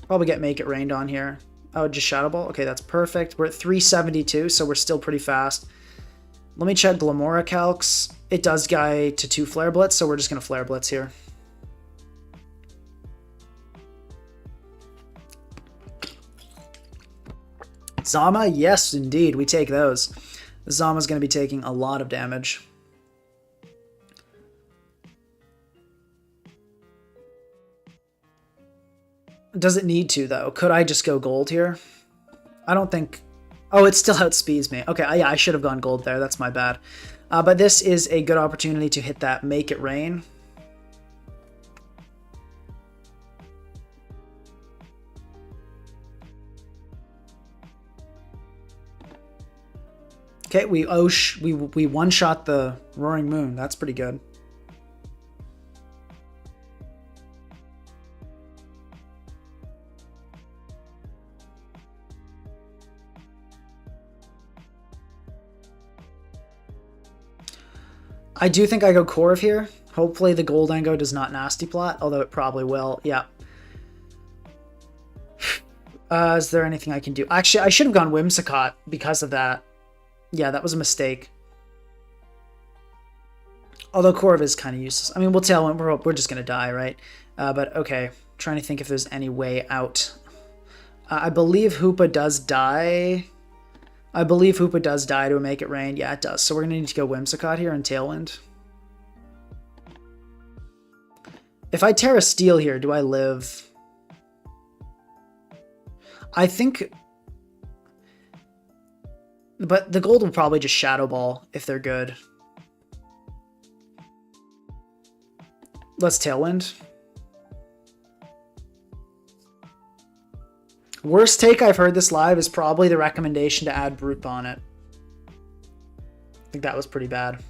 [SPEAKER 1] Probably get Make It Rained on here. Oh, just Shadow Ball? Okay, that's perfect. We're at 372, so we're still pretty fast. Let me check Glamora calcs. It does guy to 2 Flare Blitz, so we're just going to Flare Blitz here. Zama? Yes, indeed. We take those. Zama's going to be taking a lot of damage. Does it need to, though? Could I just go gold here? I don't think... Oh, it still outspeeds me. Okay, yeah, I should have gone gold there. That's my bad. But this is a good opportunity to hit that Make It Rain. Okay, we one-shot the Roaring Moon. That's pretty good. I do think I go Corv here. Hopefully the Goldango does not Nasty Plot, although it probably will. Yeah. Is there anything I can do? Actually, I should have gone Whimsicott because of that. Yeah, that was a mistake. Although Corv is kind of useless. I mean, we'll tell him we're just going to die, right? But okay, trying to think if there's any way out. I believe Hoopa does die. I believe Hoopa does die to Make It Rain. Yeah, it does. So we're going to need to go Whimsicott here and Tailwind. If I Terra Steel here, do I live? I think... But the gold will probably just Shadow Ball if they're good. Let's Tailwind. Worst take I've heard this live is probably the recommendation to add Brute Bonnet. I think that was pretty bad.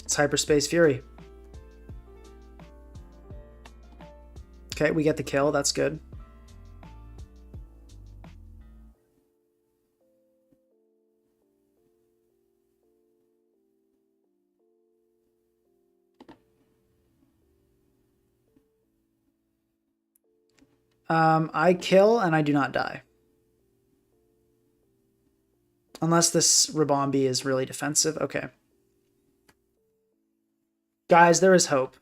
[SPEAKER 1] It's Hyperspace Fury. Okay, we get the kill. That's good. I kill and I do not die. Unless this Rabombi is really defensive. Okay. Guys, there is hope.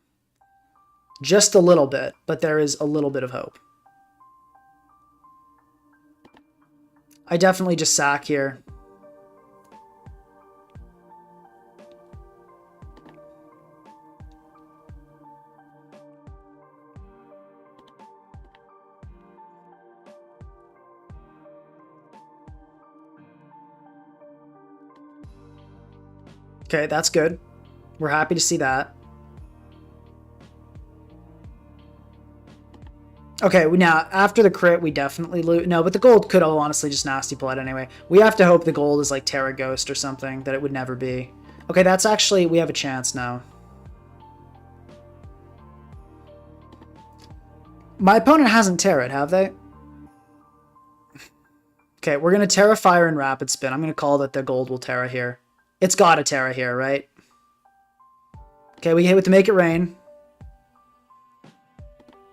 [SPEAKER 1] Just a little bit, but there is a little bit of hope. I definitely just sack here. Okay, that's good. We're happy to see that. Okay, now, after the crit, we definitely lose. No, but the gold could honestly just Nasty Plot anyway. We have to hope the gold is like Terra Ghost or something, that it would never be. Okay, that's actually... We have a chance now. My opponent hasn't Terra'd, have they? Okay, we're going to Terra Fire and Rapid Spin. I'm going to call that the gold will Terra here. It's got a Terra here, right? Okay, we hit with the Make It Rain.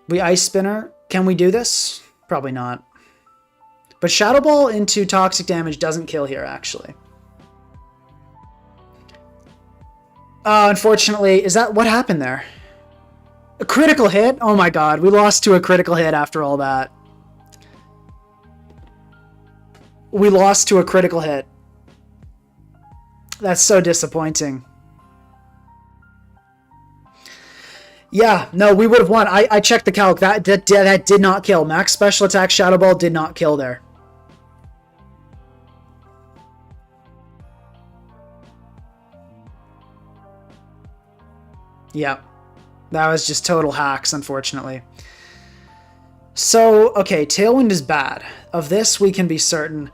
[SPEAKER 1] We Ice Spinner. Can we do this? Probably not. But Shadow Ball into Toxic Damage doesn't kill here, actually. Unfortunately, is that what happened there? A critical hit? Oh my god, we lost to a critical hit after all that. We lost to a critical hit. That's so disappointing. Yeah, no, we would have won. I checked the calc. That did not kill. Max Special Attack Shadow Ball did not kill there. Yeah, that was just total hacks, unfortunately. So, okay, Tailwind is bad. Of this, we can be certain.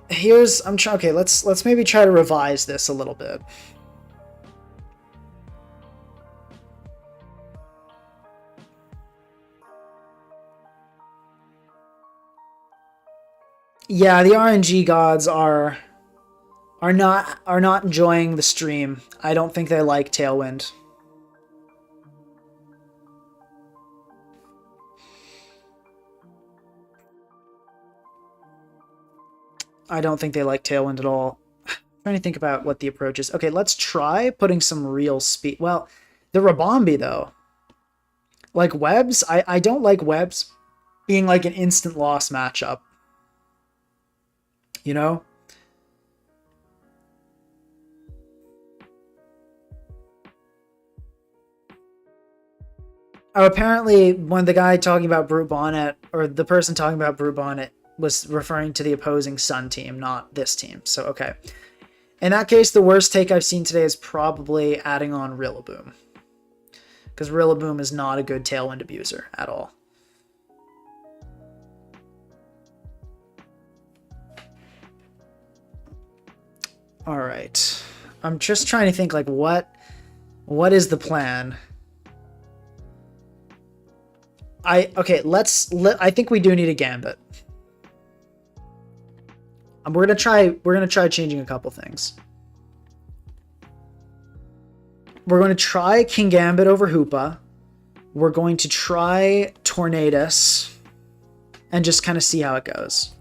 [SPEAKER 1] Here's, okay, let's maybe try to revise this a little bit. Yeah, the RNG gods are not enjoying the stream. I don't think they like Tailwind. I don't think they like Tailwind at all. I'm trying to think about what the approach is. Okay, let's try putting some real speed. Well, the Rabombi, though. Like webs, I don't like webs being like an instant loss matchup. You know? Oh, apparently when the guy talking about Brute Bonnet, or the person talking about Brute Bonnet, was referring to the opposing Sun team, not this team. So, okay. In that case, the worst take I've seen today is probably adding on Rillaboom. Because Rillaboom is not a good Tailwind abuser at all. Alright. I'm just trying to think, like, what is the plan? Okay, I think we do need a Gambit. We're gonna try changing a couple things. We're going to try King Gambit over Hoopa. We're going to try Tornadus and just kind of see how it goes.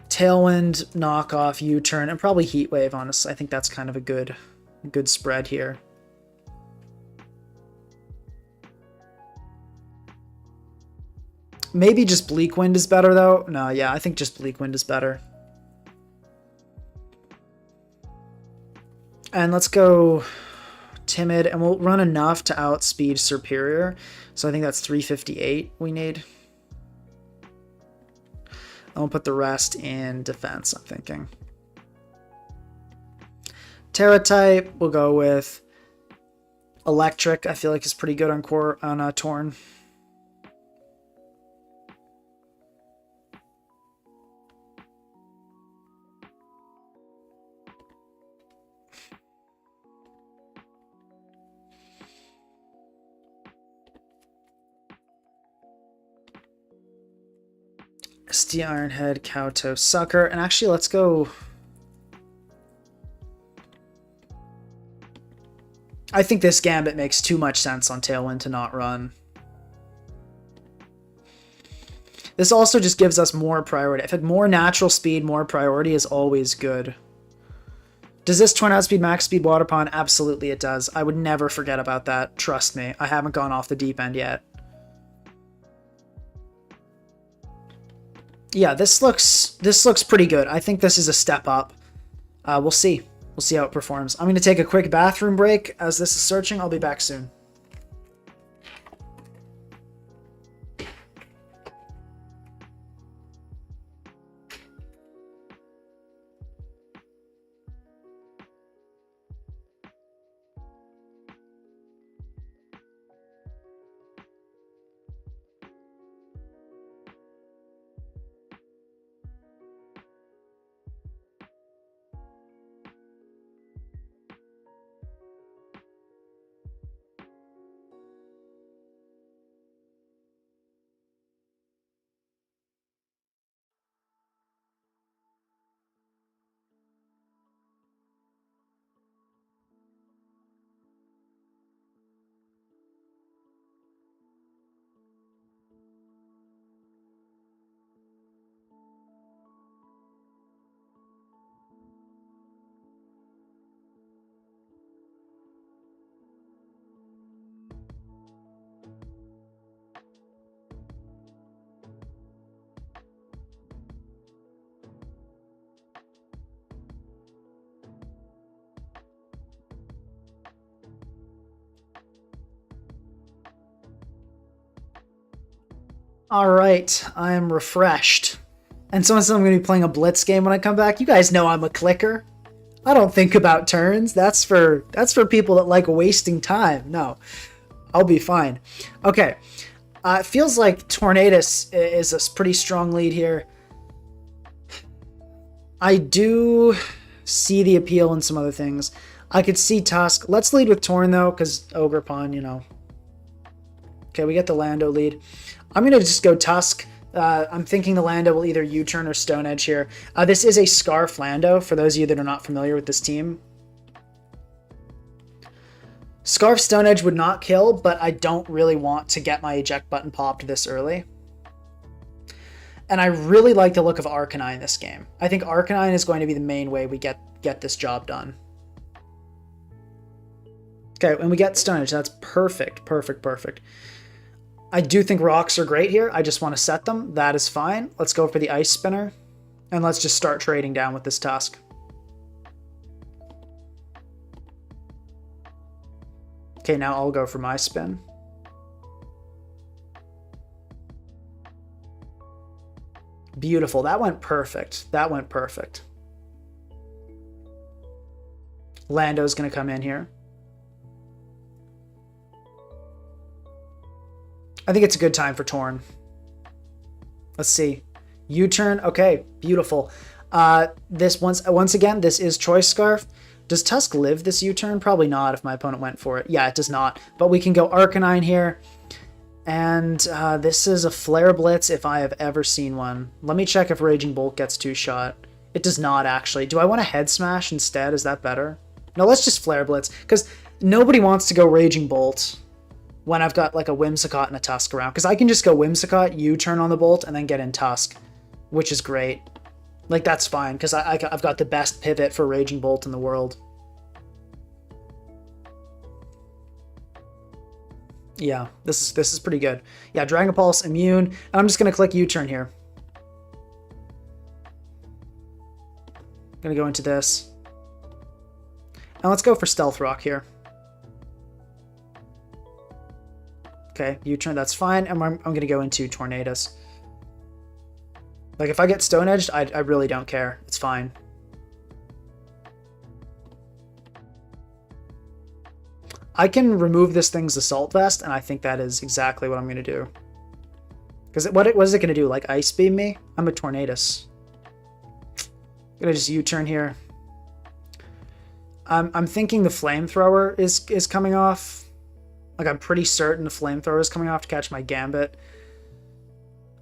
[SPEAKER 1] Tailwind, knockoff, U-turn, and probably Heat Wave, honestly. I think that's kind of a good spread here. Maybe just Bleak Wind is better, though. No, yeah, I think just Bleak Wind is better. And let's go Timid, and we'll run enough to outspeed Superior. So I think that's 358 we need. And we'll put the rest in defense, I'm thinking. Terra type, we'll go with Electric. I feel like is pretty good on Torn. SD Ironhead, Kowtow, Sucker, and actually let's go. I think this Gambit makes too much sense on Tailwind to not run. This also just gives us more priority. I think more natural speed, more priority is always good. Does this turn outspeed max speed Water Pond? Absolutely it does. I would never forget about that. Trust me. I haven't gone off the deep end yet. Yeah, this looks pretty good. I think this is a step up. We'll see. We'll see how it performs. I'm going to take a quick bathroom break as this is searching. I'll be back soon. All right, I am refreshed. And someone said I'm going to be playing a Blitz game when I come back. You guys know I'm a clicker. I don't think about turns. That's for people that like wasting time. No, I'll be fine. Okay, it feels like Tornadus is a pretty strong lead here. I do see the appeal in some other things. I could see Tusk. Let's lead with Torn, though, because Ogerpon, you know. Okay, we get the Lando lead. I'm going to just go Tusk. I'm thinking the Lando will either U-turn or Stone Edge here. This is a Scarf Lando, for those of you that are not familiar with this team. Scarf Stone Edge would not kill, but I don't really want to get my eject button popped this early. And I really like the look of Arcanine this game. I think Arcanine is going to be the main way we get this job done. Okay, when we get Stone Edge, that's perfect, perfect, perfect. I do think rocks are great here. I just want to set them. That is fine. Let's go for the Ice Spinner. And let's just start trading down with this Tusk. Okay, now I'll go for my spin. Beautiful. That went perfect. That went perfect. Lando's going to come in here. I think it's a good time for Torn. Let's see. U-turn. Okay, beautiful. This once again, this is Choice Scarf. Does Tusk live this U-turn? Probably not if my opponent went for it. Yeah, it does not. But we can go Arcanine here. And this is a Flare Blitz if I have ever seen one. Let me check if Raging Bolt gets 2-shot. It does not, actually. Do I want a Head Smash instead? Is that better? No, let's just Flare Blitz. Because nobody wants to go Raging Bolt when I've got like a Whimsicott and a Tusk around. Because I can just go Whimsicott, U-turn on the Bolt, and then get in Tusk. Which is great. Like, that's fine, because I've got the best pivot for Raging Bolt in the world. Yeah, this is pretty good. Yeah, Dragon Pulse, Immune, and I'm just going to click U-turn here. I'm going to go into this. And let's go for Stealth Rock here. Okay, U-turn, that's fine, and I'm going to go into Tornadus. Like, if I get Stone Edged, I really don't care. It's fine. I can remove this thing's Assault Vest, and I think that is exactly what I'm going to do. Because what is it going to do? Like, Ice Beam me? I'm a Tornadus. I'm going to just U-turn here. I'm thinking the Flamethrower is coming off. Like, I'm pretty certain the Flamethrower is coming off to catch my Gambit.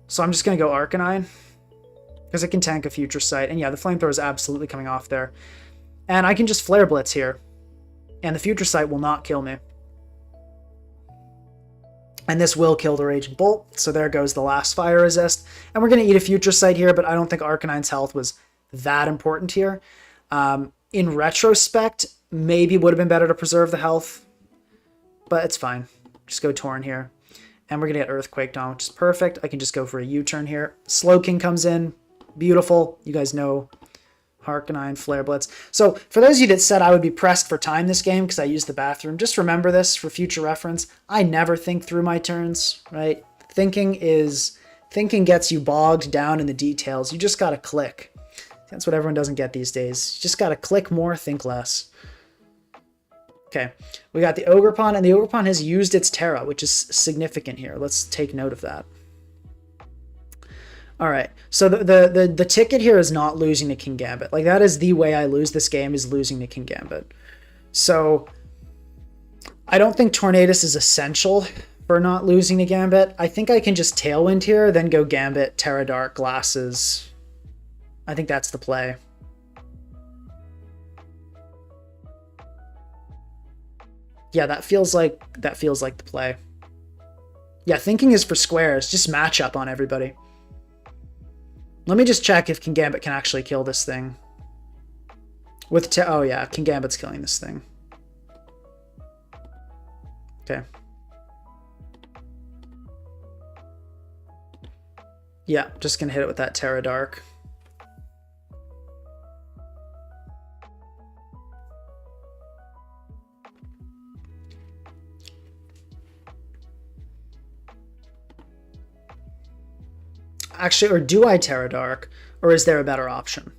[SPEAKER 1] So I'm just going to go Arcanine. Because it can tank a Future Sight. And yeah, the Flamethrower is absolutely coming off there. And I can just Flare Blitz here. And the Future Sight will not kill me. And this will kill the Raging Bolt. So there goes the last Fire Resist. And we're going to eat a Future Sight here, but I don't think Arcanine's health was that important here. In retrospect, maybe would have been better to preserve the health. But it's fine. Just go Torn here. And we're going to get Earthquaked on, which is perfect. I can just go for a U-turn here. Slowking comes in. Beautiful. You guys know Arcanine, Flare Blitz. So for those of you that said I would be pressed for time this game because I used the bathroom, just remember this for future reference. I never think through my turns, right? Thinking gets you bogged down in the details. You just got to click. That's what everyone doesn't get these days. You just got to click more, think less. Okay, we got the Ogerpon, and the Ogerpon has used its Terra, which is significant here. Let's take note of that. All right, so the ticket here is not losing to King Gambit. Like, that is the way I lose this game, is losing to King Gambit. So I don't think Tornadus is essential for not losing to Gambit. I think I can just Tailwind here, then go Gambit, Terra Dark, Glasses. I think that's the play. Yeah, that feels like the play. Yeah, thinking is for squares. Just match up on everybody. Let me just check if King Gambit can actually kill this thing. Oh yeah, King Gambit's killing this thing. Okay. Yeah, just gonna hit it with that Terra Dark. Actually, or do I Terra Dark, or is there a better option?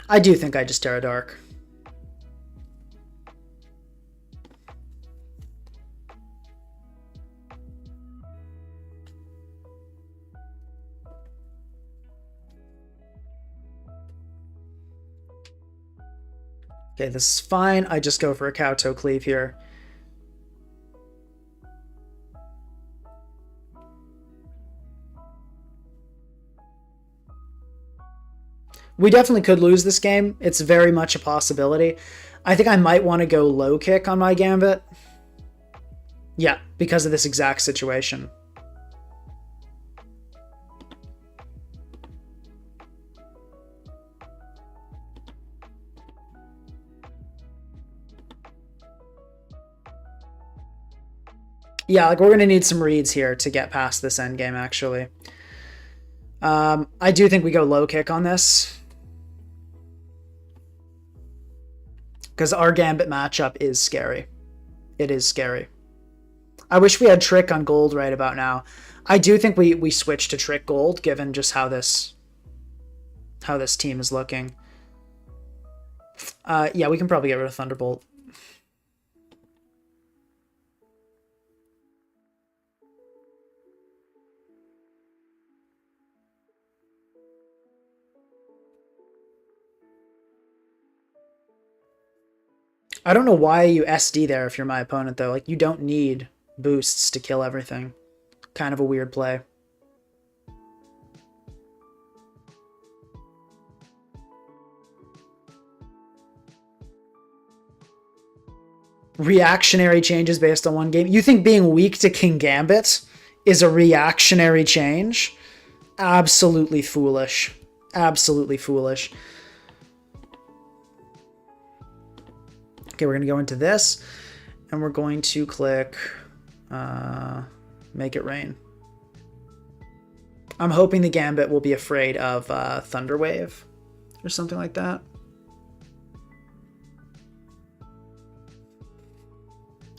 [SPEAKER 1] I do think I just Terra Dark. Okay, this is fine. I just go for a Kowtow Cleave here. We definitely could lose this game. It's very much a possibility. I think I might want to go low kick on my gambit. Yeah, because of this exact situation. Yeah, like we're going to need some reads here to get past this endgame, actually. I do think we go low kick on this. Because our gambit matchup is scary. It is scary. I wish we had trick on gold right about now. I do think we switch to trick gold, given just how this team is looking. Yeah, we can probably get rid of Thunderbolt. I don't know why you SD there if you're my opponent, though. Like, you don't need boosts to kill everything. Kind of a weird play. Reactionary changes based on one game. You think being weak to King Gambit is a reactionary change? Absolutely foolish. Absolutely foolish. Okay, we're going to go into this, and we're going to click Make It Rain. I'm hoping the Gambit will be afraid of Thunderwave or something like that.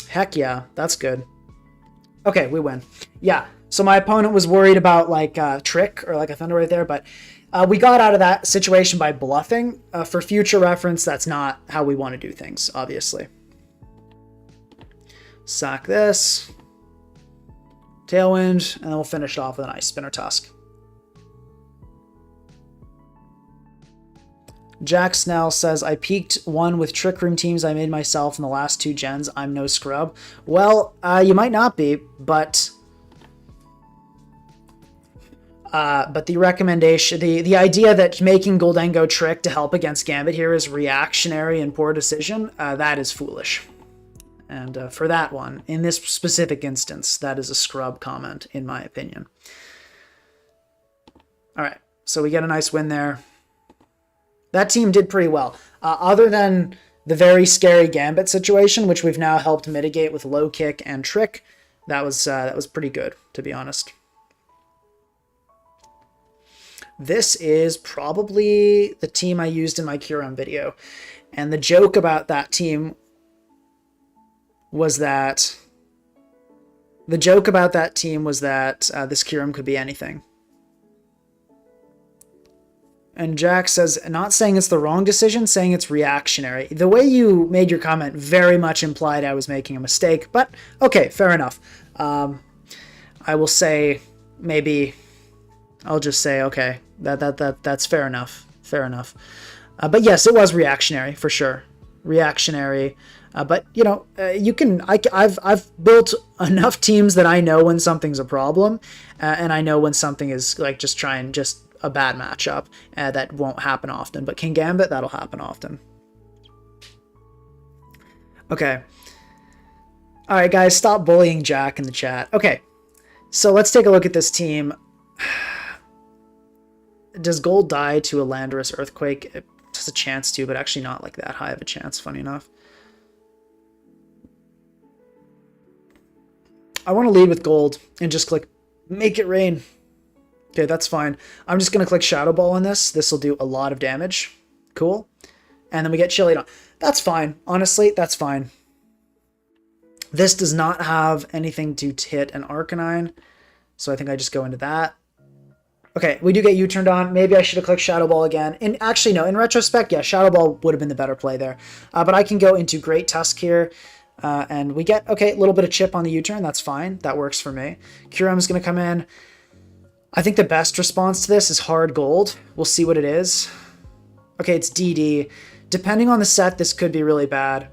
[SPEAKER 1] Heck yeah, that's good. Okay, we win. Yeah, so my opponent was worried about like Trick or like a Thunderwave there, but we got out of that situation by bluffing. For future reference, that's not how we want to do things, obviously. Sack this. Tailwind, and then we'll finish it off with an Ice Spinner Tusk. Jack Snell says, I peaked one with Trick Room teams I made myself in the last 2 gens. I'm no scrub. Well, you might not be, but the recommendation, the idea that making Goldengo Trick to help against Gambit here is reactionary and poor decision, that is foolish. And for that one, in this specific instance, that is a scrub comment, in my opinion. All right, so we get a nice win there. That team did pretty well. Other than the very scary Gambit situation, which we've now helped mitigate with low kick and trick, that was pretty good, to be honest. This is probably the team I used in my Curum video. And the joke about that team was that this Curum could be anything. And Jack says, not saying it's the wrong decision, saying it's reactionary. The way you made your comment very much implied I was making a mistake, but okay, fair enough. I will say, maybe, I'll just say, okay, that's fair enough. Fair enough. But yes, it was reactionary, for sure. Reactionary. But, you know, I've built enough teams that I know when something's a problem, and I know when something is, like, just a bad matchup that won't happen often. But King Gambit, that'll happen often. Okay. All right, guys, stop bullying Jack in the chat. Okay, so let's take a look at this team. Does gold die to a Landorus Earthquake? It has a chance to, but actually not like that high of a chance, funny enough. I want to lead with gold and just click Make It Rain. Okay, that's fine. I'm just going to click Shadow Ball on this. This will do a lot of damage. Cool. And then we get Chilied on. That's fine. Honestly, that's fine. This does not have anything to hit an Arcanine, so I think I just go into that. Okay, we do get U-turned on. Maybe I should have clicked Shadow Ball again. And actually, no, in retrospect, yeah, Shadow Ball would have been the better play there. But I can go into Great Tusk here. And we get, okay, a little bit of chip on the U-turn. That's fine. That works for me. Curum is going to come in. I think the best response to this is hard gold. We'll see what it is. Okay, it's DD. Depending on the set, this could be really bad.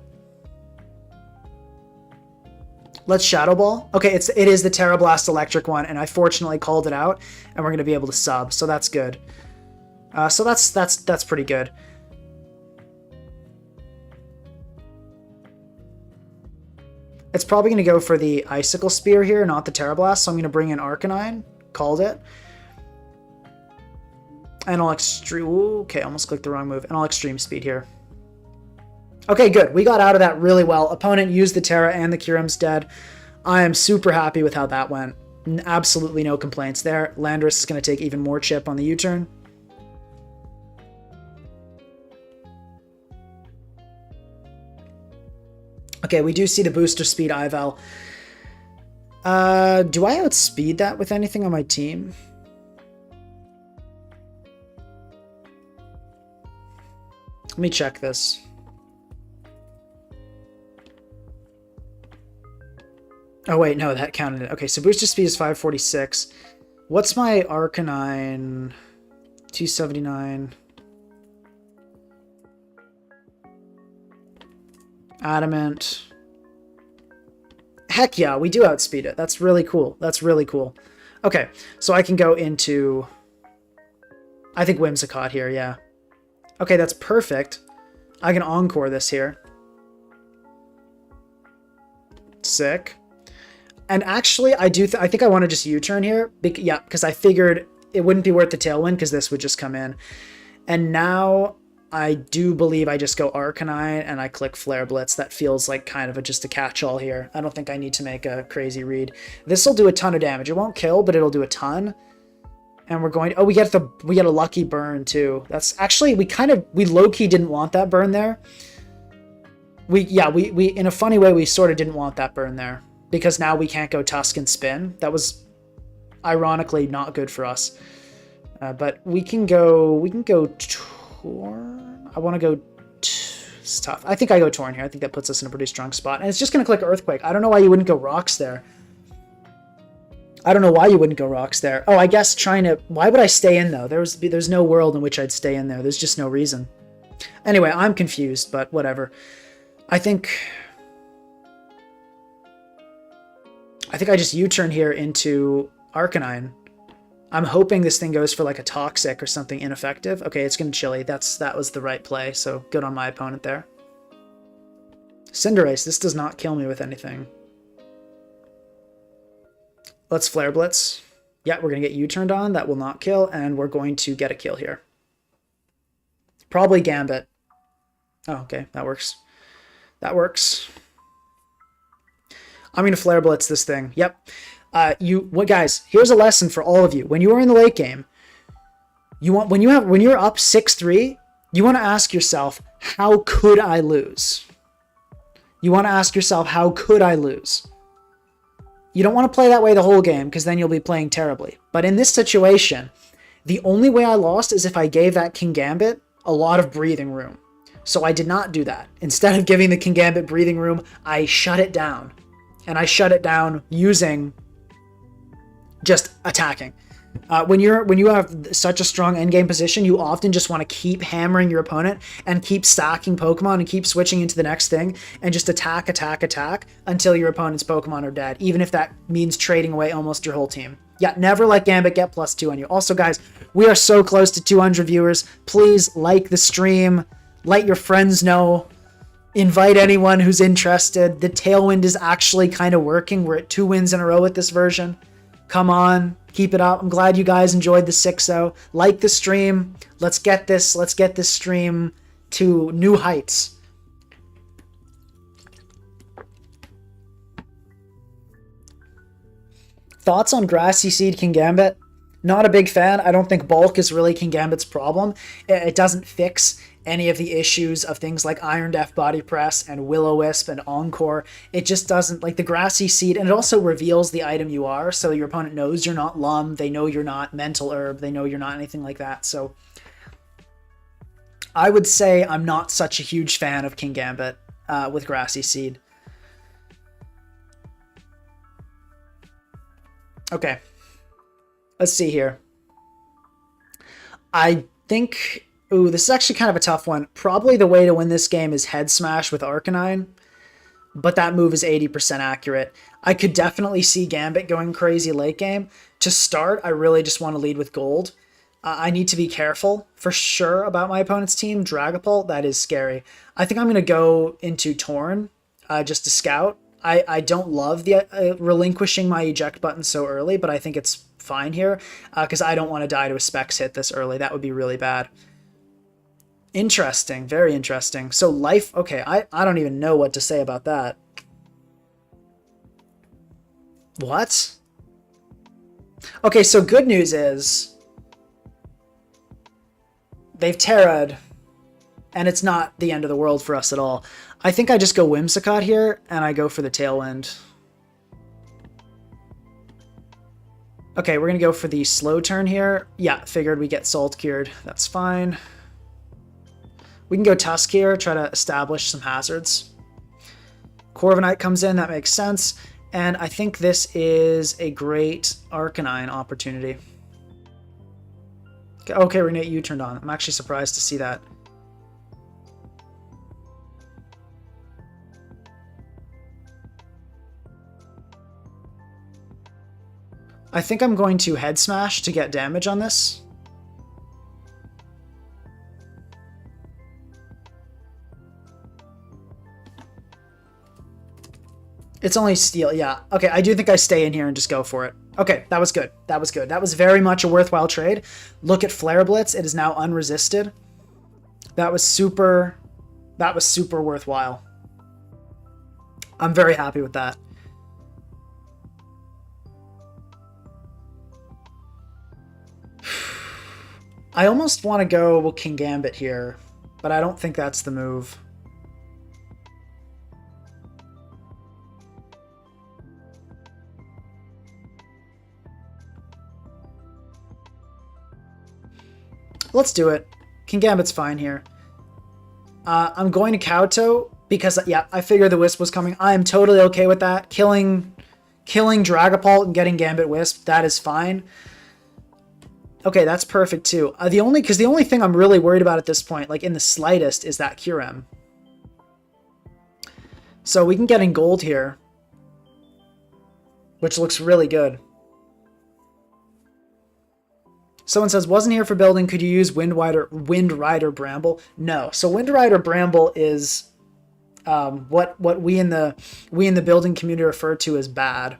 [SPEAKER 1] Let's Shadow Ball. Okay, it is the Terra Blast Electric one, and I fortunately called it out, and we're going to be able to sub, so that's good. So that's pretty good. It's probably going to go for the Icicle Spear here, not the Terra Blast, so I'm going to bring in Arcanine. Called it. And I'll extreme... Okay, almost clicked the wrong move. And I'll Extreme Speed here. Okay, good. We got out of that really well. Opponent used the Terra and the Kyurem's dead. I am super happy with how that went. Absolutely no complaints there. Landorus is going to take even more chip on the U-turn. Okay, we do see the booster speed Ival. Do I outspeed that with anything on my team? Let me check this. Oh wait, no, that counted it. Okay, so booster speed is 546. What's my Arcanine? 279. Adamant. Heck yeah, we do outspeed it. That's really cool. That's really cool. Okay, so I can go into... I think Whimsicott here, yeah. Okay, that's perfect. I can Encore this here. Sick. And actually, I think I want to just U-turn here. Yeah, because I figured it wouldn't be worth the Tailwind because this would just come in. And now... I do believe I just go Arcanine and I click Flare Blitz. That feels like kind of just a catch-all here. I don't think I need to make a crazy read. This will do a ton of damage. It won't kill, but it'll do a ton. And we're going... Oh, we get a lucky burn too. That's actually... We low-key didn't want that burn there. We in a funny way, we sort of didn't want that burn there. Because now we can't go Tusk and Spin. That was ironically not good for us. But we can go Torn. I want to go... It's tough. I think I go Torn here. I think that puts us in a pretty strong spot. And it's just going to click Earthquake. I don't know why you wouldn't go Rocks there. I don't know why you wouldn't go Rocks there. Oh, I guess trying to... Why would I stay in, though? There's no world in which I'd stay in there. There's just no reason. Anyway, I'm confused, but whatever. I think I just U-turn here into Arcanine. I'm hoping this thing goes for like a Toxic or something ineffective. Okay, it's going to Chili. That was the right play, so good on my opponent there. Cinderace, this does not kill me with anything. Let's Flare Blitz. Yeah, we're going to get U-turned on. That will not kill, and we're going to get a kill here. Probably Gambit. Oh, okay, that works. That works. I'm going to Flare Blitz this thing. Yep. Guys, here's a lesson for all of you. When you are in the late game, when you're up 6-3, you want to ask yourself, how could I lose? You want to ask yourself, how could I lose? You don't want to play that way the whole game because then you'll be playing terribly. But in this situation, the only way I lost is if I gave that King Gambit a lot of breathing room. So I did not do that. Instead of giving the King Gambit breathing room, I shut it down. And I shut it down using just attacking. When you have such a strong endgame position, you often just want to keep hammering your opponent and keep stacking Pokemon and keep switching into the next thing and just attack until your opponent's Pokemon are dead, even if that means trading away almost your whole team. Yeah, never let Gambit get +2 on you. Also, guys, we are so close to 200 viewers. Please like the stream. Let your friends know. Invite anyone who's interested. The Tailwind is actually kind of working. We're at 2 wins in a row with this version. Come on, keep it up. I'm glad you guys enjoyed the 6-0. Like the stream. Let's get this stream to new heights. Thoughts on Grassy Seed King Gambit? Not a big fan. I don't think bulk is really King Gambit's problem. It doesn't fix any of the issues of things like Iron Def Body Press and Will-O-Wisp and Encore. It just doesn't, like the Grassy Seed, and it also reveals the item you are, so your opponent knows you're not Lum, they know you're not Mental Herb, they know you're not anything like that, so I would say I'm not such a huge fan of King Gambit with Grassy Seed. Okay. Let's see here. I think... Ooh, this is actually kind of a tough one. Probably the way to win this game is Head Smash with Arcanine, but that move is 80% accurate. I could definitely see Gambit going crazy late game. To start, I really just want to lead with Gold. I need to be careful for sure about my opponent's team. Dragapult, that is scary. I think I'm going to go into Torn just to scout. I don't love the relinquishing my eject button so early, but I think it's fine here because I don't want to die to a Specs hit this early. That would be really bad. Interesting. Very interesting. So life... Okay, I don't even know what to say about that. What? Okay, so good news is they've Terra'd, and it's not the end of the world for us at all. I think I just go Whimsicott here, and I go for the Tailwind. Okay, we're going to go for the slow turn here. Yeah, figured we get Salt Cured. That's fine. We can go Tusk here, try to establish some hazards. Corviknight comes in, that makes sense. And I think this is a great Arcanine opportunity. Okay, we're going to get U-turned on. I'm actually surprised to see that. I think I'm going to Head Smash to get damage on this. It's only Steel, yeah. Okay, I do think I stay in here and just go for it. Okay, that was good. That was good. That was very much a worthwhile trade. Look at Flare Blitz. It is now unresisted. That was super worthwhile. I'm very happy with that. I almost want to go King Gambit here, but I don't think that's the move. Let's do it. King Gambit's fine here. I'm going to Kowtow because, yeah, I figured the Wisp was coming. I am totally okay with that. Killing Dragapult and getting Gambit Wisp, that is fine. Okay, that's perfect too. The only thing I'm really worried about at this point, like in the slightest, is that Kyurem. So we can get in gold here, which looks really good. Someone says, wasn't here for building. Could you use Wind Rider Bramble? No. So Wind Rider Bramble is what we in the building community refer to as bad.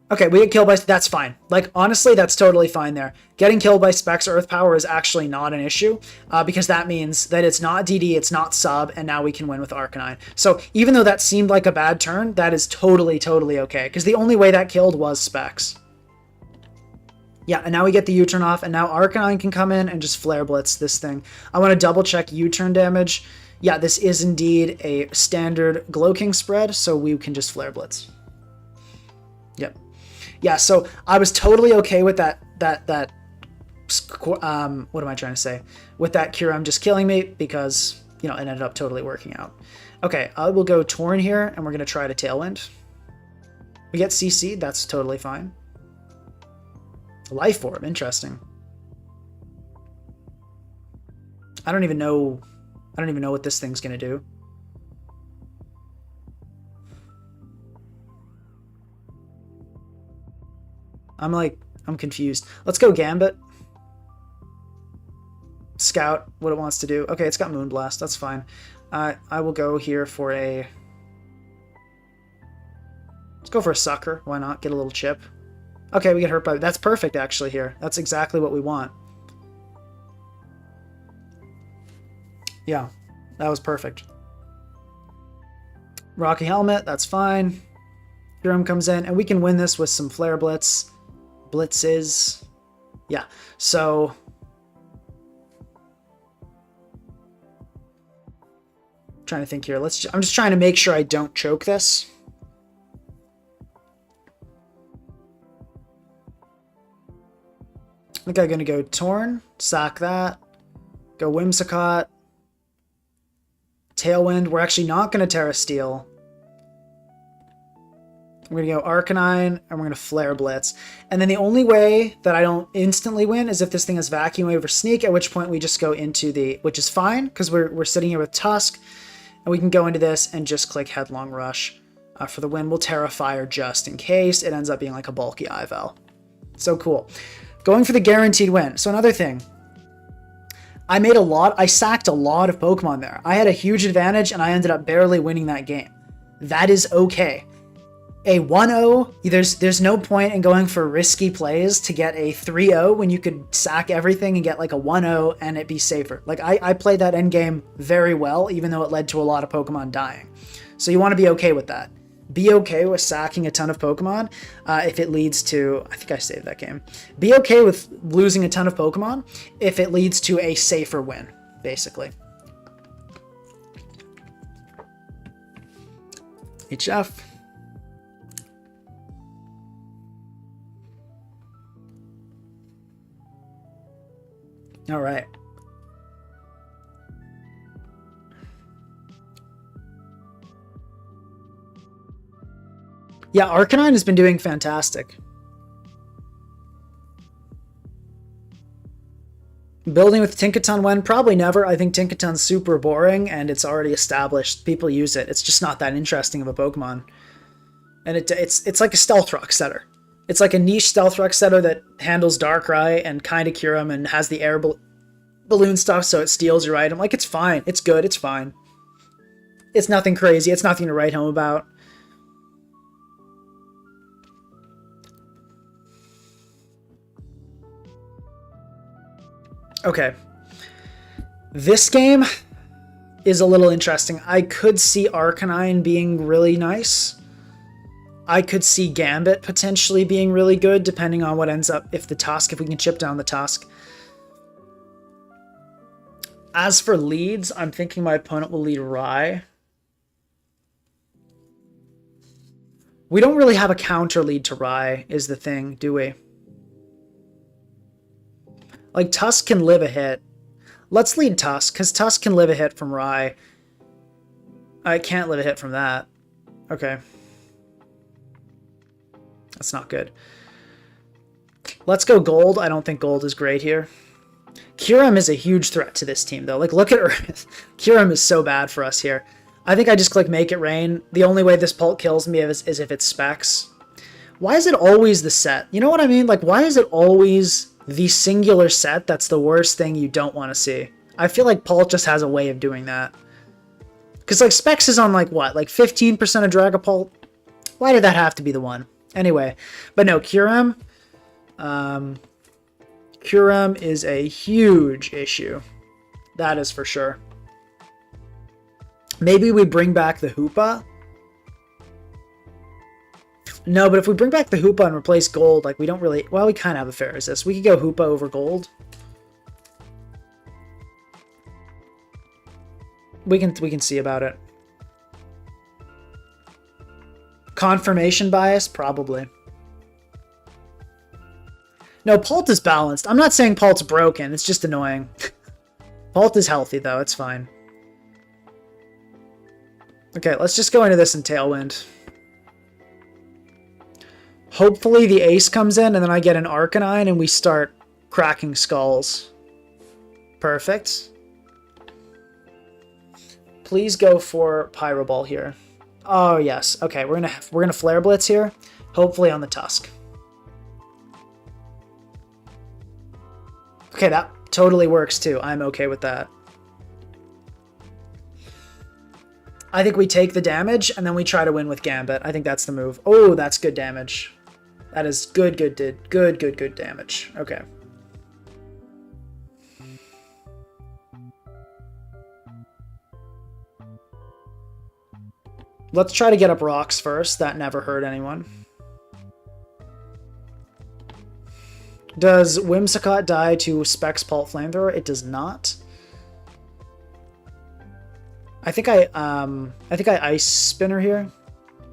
[SPEAKER 1] Okay, we get killed by... That's fine. Like, honestly, that's totally fine there. Getting killed by Specs Earth Power is actually not an issue because that means that it's not DD, it's not sub, and now we can win with Arcanine. So even though that seemed like a bad turn, that is totally, totally okay because the only way that killed was Specs. Yeah, and now we get the U-turn off, and now Arcanine can come in and just Flare Blitz this thing. I want to double-check U-turn damage. Yeah, this is indeed a standard Glow-King spread, so we can just Flare Blitz. Yep. Yeah, so I was totally okay with that what am I trying to say? With that Kyurem just killing me because, you know, it ended up totally working out. Okay, I will go Torn here, and we're going to try to Tailwind. We get CC'd, that's totally fine. Life Orb, interesting. I don't even know what this thing's gonna do. I'm confused. Let's go Gambit. Scout what it wants to do. Okay, it's got Moonblast, that's fine. I will go here for a... Let's go for a Sucker, why not? Get a little chip. Okay, we get hurt by... That's perfect, actually, here. That's exactly what we want. Yeah, that was perfect. Rocky Helmet, that's fine. Kyurem comes in, and we can win this with some Flare Blitz. Blitzes. Yeah, so... I'm trying to think here. I'm just trying to make sure I don't choke this. I think I'm going to go Torn, sack that, go Whimsicott, Tailwind. We're actually not going to Terra Steel. We're going to go Arcanine, and we're going to Flare Blitz. And then the only way that I don't instantly win is if this thing has Vacuum Wave or Sneak, at which point we just go into the... Which is fine, because we're sitting here with Tusk, and we can go into this and just click Headlong Rush. For the win, we'll Terra Fire just in case. It ends up being like a bulky Ival. So cool. Going for the guaranteed win. So another thing. I sacked a lot of Pokemon there. I had a huge advantage and I ended up barely winning that game. That is okay. A 1-0, there's no point in going for risky plays to get a 3-0 when you could sack everything and get like a 1-0 and it be safer. Like I played that endgame very well, even though it led to a lot of Pokemon dying. So you want to be okay with that. Be okay with sacking a ton of Pokemon if it leads to... I think I saved that game. Be okay with losing a ton of Pokemon if it leads to a safer win, basically. HF. All right. Yeah, Arcanine has been doing fantastic. Building with Tinkaton when? Probably never. I think Tinkaton's super boring and it's already established. People use it. It's just not that interesting of a Pokemon. And it's like a Stealth Rock setter. It's like a niche Stealth Rock setter that handles Darkrai and kind of Kyurem and has the air balloon stuff so it steals your item. Like, it's fine. It's good. It's fine. It's nothing crazy. It's nothing to write home about. Okay. This game is a little interesting. I could see Arcanine being really nice. I could see Gambit potentially being really good, depending on what ends up, if we can chip down the Tusk. As for leads, I'm thinking my opponent will lead Rye. We don't really have a counter lead to Rye, is the thing, do we? Like, Tusk can live a hit. Let's lead Tusk, because Tusk can live a hit from Rye. I can't live a hit from that. Okay. That's not good. Let's go Gold. I don't think Gold is great here. Kyurem is a huge threat to this team, though. Like, look at Earth. Kyurem is so bad for us here. I think I just click Make It Rain. The only way this Pult kills me is if it's Specs. Why is it always the set? You know what I mean? Like, why is it always the singular set that's the worst thing you don't want to see? I feel like Pult just has a way of doing that. Because, like, Specs is on, like, what? Like, 15% of Dragapult? Why did that have to be the one? Anyway. But no, Kyurem. Kyurem is a huge issue. That is for sure. Maybe we bring back the Hoopa? No, but if we bring back the Hoopa and replace Gold, like, we don't really... Well, we kind of have a fair resist. We could go Hoopa over Gold. We can see about it. Confirmation bias? Probably. No, Pult is balanced. I'm not saying Pult's broken. It's just annoying. Pult is healthy, though. It's fine. Okay, let's just go into this in Tailwind. Hopefully the Ace comes in, and then I get an Arcanine, and we start cracking skulls. Perfect. Please go for Pyro Ball here. Oh, yes. Okay, we're gonna Flare Blitz here. Hopefully on the Tusk. Okay, that totally works too. I'm okay with that. I think we take the damage, and then we try to win with Gambit. I think that's the move. Oh, that's good damage. That is good damage. Okay. Let's try to get up rocks first. That never hurt anyone. Does Whimsicott die to Specs Pult Flamethrower? It does not. I think I Ice Spinner here.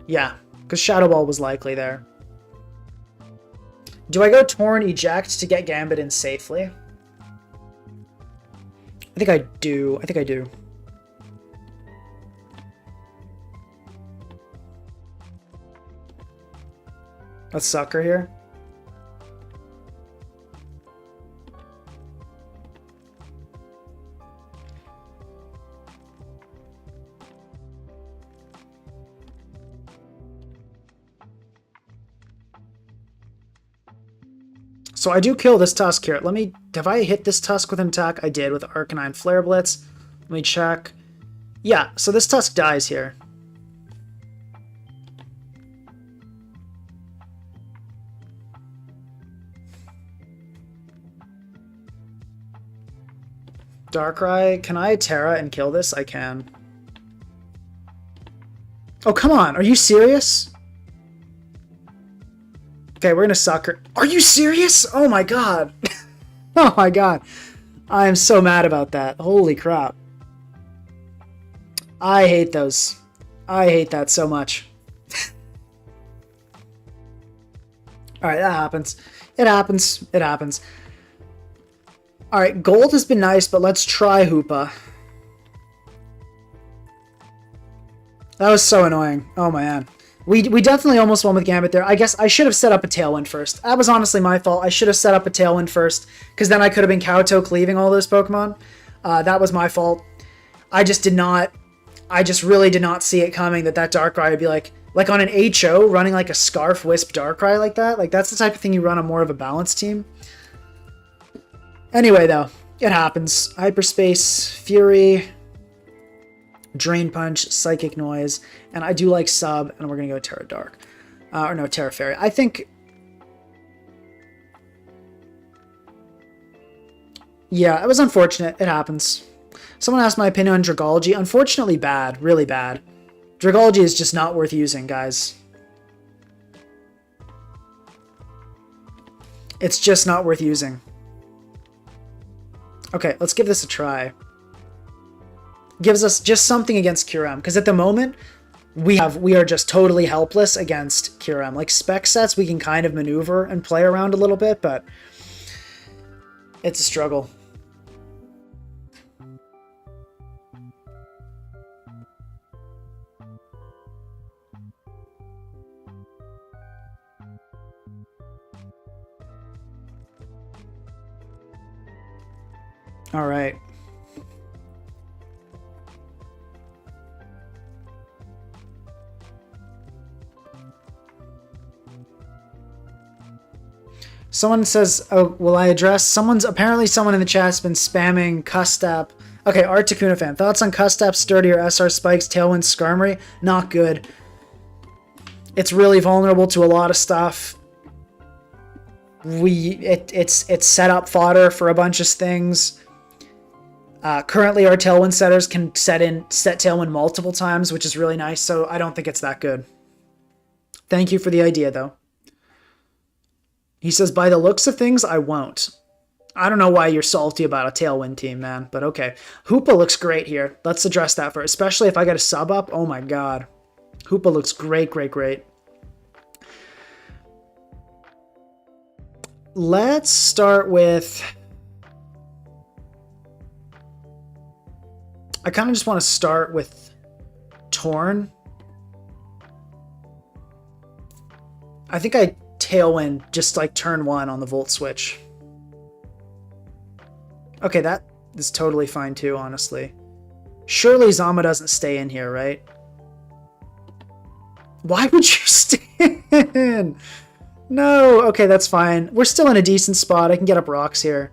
[SPEAKER 1] Yeah, because Shadow Ball was likely there. Do I go Torn Eject to get Gambit in safely? I think I do. I think I do. Let's Sucker here. So I do kill this Tusk here. Let me... Have I hit this Tusk with an attack? I did with Arcanine Flare Blitz. Let me check. Yeah, so this Tusk dies here. Darkrai, can I Terra and kill this? I can. Oh, come on. Are you serious? Okay, we're gonna sucker. Are you serious? Oh my god. Oh my god. I am so mad about that. Holy crap. I hate those. I hate that so much. Alright, that happens. It happens. It happens. Alright, gold has been nice, but let's try Hoopa. That was so annoying. Oh man. We definitely almost won with Gambit there. I guess I should have set up a Tailwind first. That was honestly my fault. I should have set up a Tailwind first, because then I could have been Kowtow cleaving all those Pokemon. That was my fault. I just really did not see it coming that Darkrai would be like on an HO, running like a Scarf Wisp Darkrai like that. Like, that's the type of thing you run on more of a balanced team. Anyway, though, it happens. Hyperspace, Fury, Drain Punch, Psychic Noise, and I do like Sub, and we're going to go Terra Dark. Or no, Terra Fairy. I think... Yeah, it was unfortunate. It happens. Someone asked my opinion on Dragology. Unfortunately bad. Really bad. Dragology is just not worth using, guys. It's just not worth using. Okay, let's give this a try. Gives us just something against Kyurem, because at the moment we are just totally helpless against Kyurem. Like, spec sets we can kind of maneuver and play around a little bit, but it's a struggle. All right. Someone says, oh, will I address? Apparently someone in the chat has been spamming Custap. Okay, Articuno fan. Thoughts on Custap, Sturdy, or SR Spikes, Tailwind, Skarmory? Not good. It's really vulnerable to a lot of stuff. It's set up fodder for a bunch of things. Currently, our Tailwind setters can set Tailwind multiple times, which is really nice, so I don't think it's that good. Thank you for the idea, though. He says, by the looks of things, I won't. I don't know why you're salty about a Tailwind team, man, but okay. Hoopa looks great here. Let's address that first, especially if I get a sub up. Oh my god. Hoopa looks great, great, great. Let's start with... I kind of just want to start with Torn. I think I Tailwind just like turn 1 on the Volt Switch. Okay, that is totally fine too, honestly. Surely Zama doesn't stay in here, right? Why would you stay in? No, okay, that's fine. We're still in a decent spot. I can get up rocks here.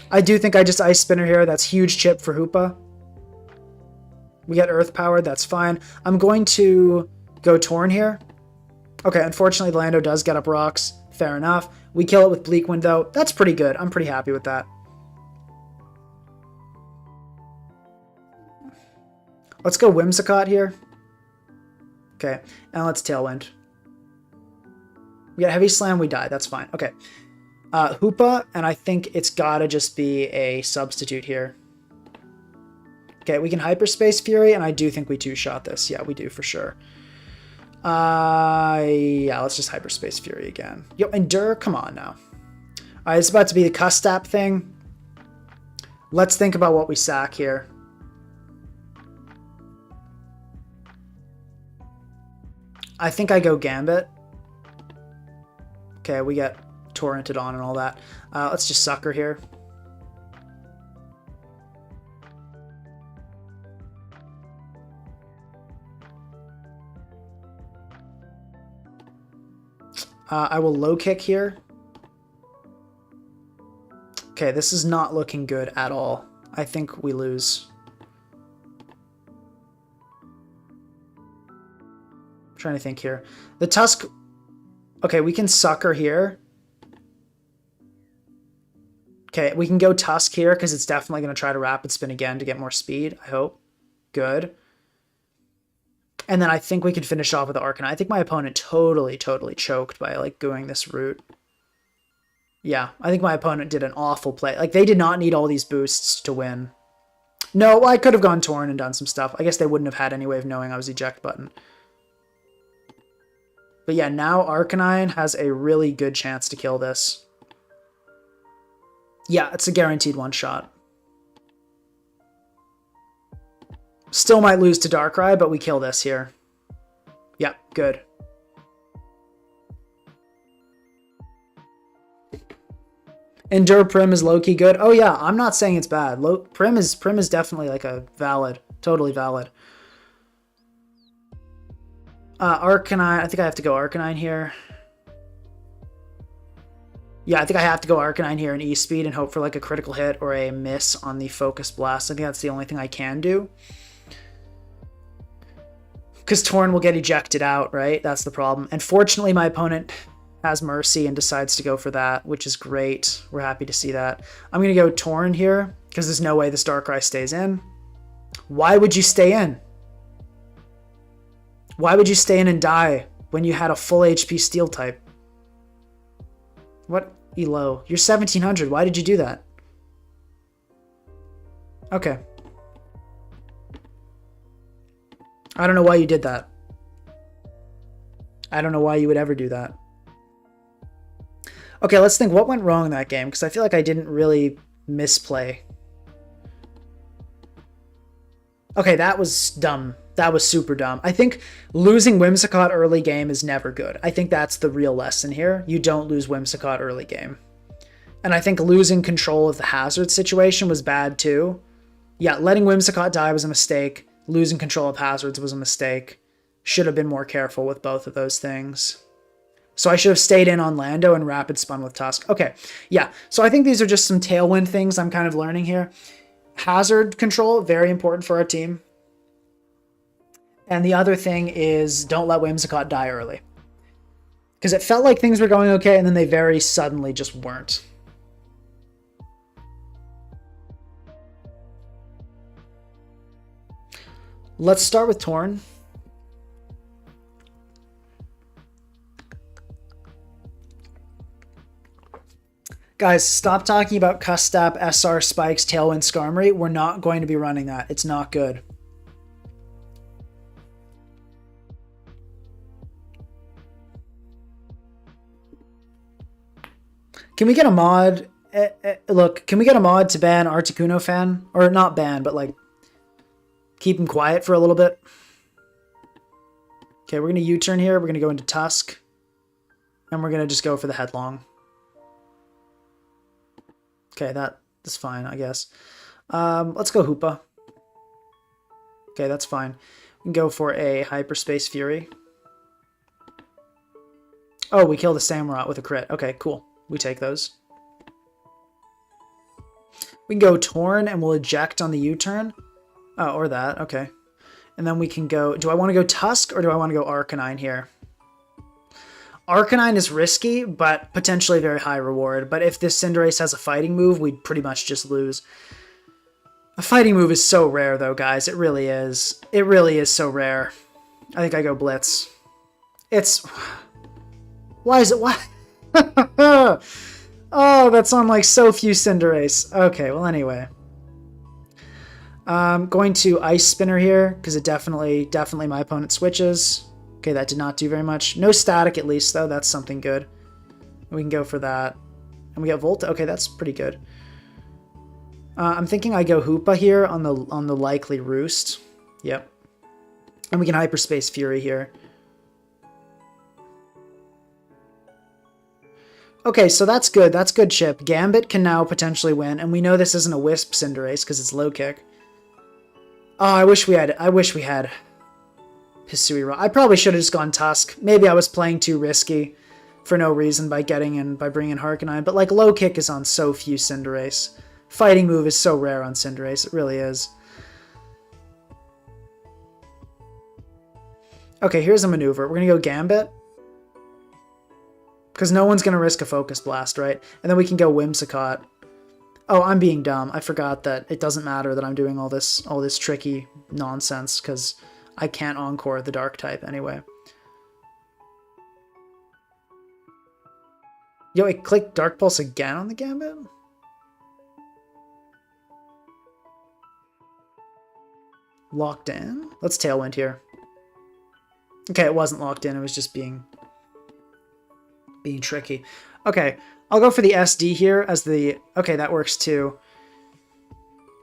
[SPEAKER 1] I do think I just Ice Spinner here. That's huge chip for Hoopa. We get Earth Powered, that's fine. I'm going to go Torn here. Okay, unfortunately, Lando does get up rocks. Fair enough. We kill it with Bleak Wind, though. That's pretty good. I'm pretty happy with that. Let's go Whimsicott here. Okay, and let's Tailwind. We got Heavy Slam, we die. That's fine. Okay. Hoopa, and I think it's gotta just be a substitute here. Okay, we can Hyperspace Fury, and I do think we two-shot this. Yeah, we do for sure. Yeah, let's just Hyperspace Fury again. Yo, Endure, come on now. Alright, it's about to be the Custap thing. Let's think about what we sack here. I think I go Gambit. Okay, we get Torrented on and all that. Let's just Sucker here. I will Low Kick here. Okay, this is not looking good at all. I think we lose. I'm trying to think here. The Tusk... Okay, we can sucker here. Okay, we can go Tusk here because it's definitely going to try to rapid spin again to get more speed, I hope. Good. And then I think we could finish off with the Arcanine. I think my opponent totally choked by, like, going this route. Yeah, I think my opponent did an awful play. Like, they did not need all these boosts to win. No, I could have gone Torn and done some stuff. I guess they wouldn't have had any way of knowing I was eject button. But yeah, now Arcanine has a really good chance to kill this. Yeah, it's a guaranteed one-shot. Still might lose to Darkrai, but we kill this here. Yeah, good. Endure Prim is low-key good. Oh yeah, I'm not saying it's bad. Prim is definitely like a valid, totally valid. Arcanine, I think I have to go Arcanine here. Yeah, I think I have to go Arcanine here in E-Speed and hope for like a critical hit or a miss on the Focus Blast. I think that's the only thing I can do. Because Torn will get ejected out, right? That's the problem. And fortunately, my opponent has Mercy and decides to go for that, which is great. We're happy to see that. I'm going to go Torn here because there's no way this Darkrai stays in. Why would you stay in? Why would you stay in and die when you had a full HP Steel type? What? Elo. You're 1700. Why did you do that? Okay. I don't know why you did that. I don't know why you would ever do that. Okay, let's think what went wrong in that game, because I feel like I didn't really misplay. Okay, that was dumb. That was super dumb. I think losing Whimsicott early game is never good. I think that's the real lesson here. You don't lose Whimsicott early game. And I think losing control of the hazard situation was bad too. Yeah, letting Whimsicott die was a mistake. Losing control of hazards was a mistake. Should have been more careful with both of those things. So I should have stayed in on Lando and rapid spun with Tusk. Okay, yeah. So I think these are just some Tailwind things I'm kind of learning here. Hazard control, very important for our team. And the other thing is don't let Whimsicott die early. Because it felt like things were going okay, and then they very suddenly just weren't. Let's start with Torn. Guys, stop talking about Custap, SR, Spikes, Tailwind, Skarmory. We're not going to be running that. It's not good. Can we get a mod? Look, can we get a mod to ban Articuno fan? Or not ban, but like keep him quiet for a little bit. Okay, we're going to U-turn here. We're going to go into Tusk. And we're going to just go for the Headlong. Okay, that's fine, I guess. Let's go Hoopa. Okay, that's fine. We can go for a Hyperspace Fury. Oh, we killed a Samurott with a crit. Okay, cool. We take those. We can go Torn and we'll eject on the U-turn. Oh, or that. Okay. And then we can go... Do I want to go Tusk or do I want to go Arcanine here? Arcanine is risky, but potentially very high reward. But if this Cinderace has a fighting move, we'd pretty much just lose. A fighting move is so rare, though, guys. It really is. It really is so rare. I think I go Blitz. It's... Why is it... Why? Oh, that's on, like, so few Cinderace. Okay, well, anyway. Going to Ice Spinner here, because it definitely my opponent switches. Okay, that did not do very much. No static at least, though. That's something good. We can go for that. And we get Volta. Okay, that's pretty good. I'm thinking I go Hoopa here on the likely Roost. Yep. And we can Hyperspace Fury here. Okay, so that's good. That's good chip. Gambit can now potentially win, and we know this isn't a Wisp Cinderace because it's low kick. Oh, I wish we had Hisuiera. I probably should have just gone Tusk. Maybe I was playing too risky. for no reason by bringing in Harkonine. But like low kick is on so few Cinderace. Fighting move is so rare on Cinderace. It really is. Okay, here's a maneuver. We're going to go Gambit. Because no one's going to risk a Focus Blast, right? And then we can go Whimsicott. Oh, I'm being dumb. I forgot that it doesn't matter that I'm doing all this tricky nonsense because I can't Encore the Dark type anyway. Yo, it clicked Dark Pulse again on the Gambit? Locked in? Let's Tailwind here. Okay, it wasn't locked in. It was just being tricky. Okay, I'll go for the SD here as the... Okay, that works too.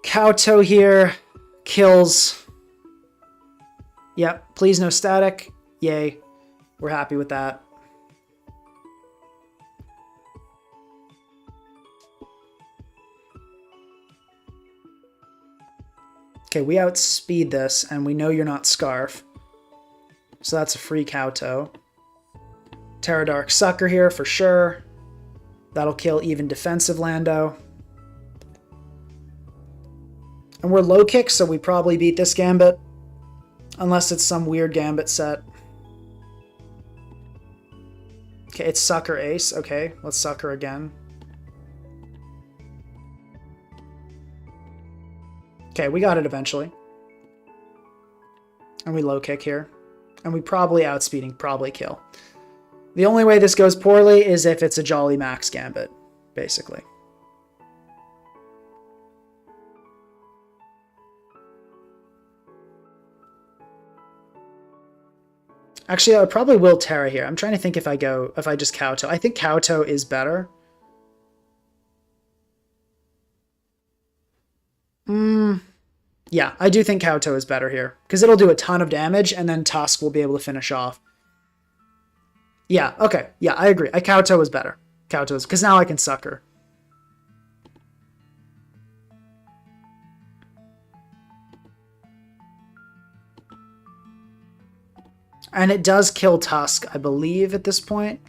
[SPEAKER 1] Kowtow here kills... Yep, please no static. Yay. We're happy with that. Okay, we outspeed this, and we know you're not Scarf. So that's a free Kowtow. Terra Dark Sucker here for sure. That'll kill even defensive Lando. And we're low kick, so we probably beat this Gambit. Unless it's some weird Gambit set. Okay, it's Sucker Ace. Okay, let's Sucker again. Okay, we got it eventually. And we low kick here. And we probably outspeeding, probably kill. The only way this goes poorly is if it's a Jolly Max Gambit, basically. Actually, I probably will Terra here. I'm trying to think if I just Kowtow. I think Kowtow is better. Yeah, I do think Kowtow is better here. Because it'll do a ton of damage, and then Tusk will be able to finish off. Yeah, okay. Yeah, I agree. Kowtow is better. Kowtow is... Because now I can Sucker. And it does kill Tusk, I believe, at this point.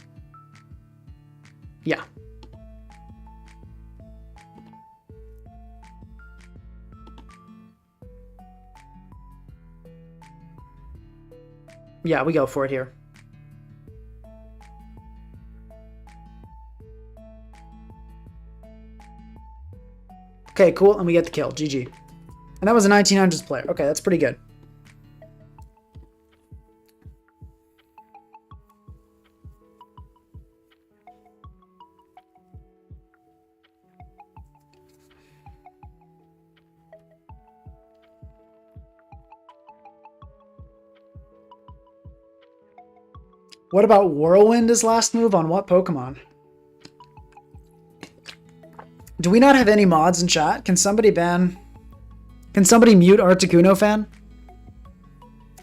[SPEAKER 1] Yeah. Yeah, we go for it here. Okay, cool, and we get the kill. GG. And that was a 1900s player. Okay, that's pretty good. What about Whirlwind as last move on what Pokemon? Do we not have any mods in chat? Can somebody ban... Can somebody mute Articuno fan?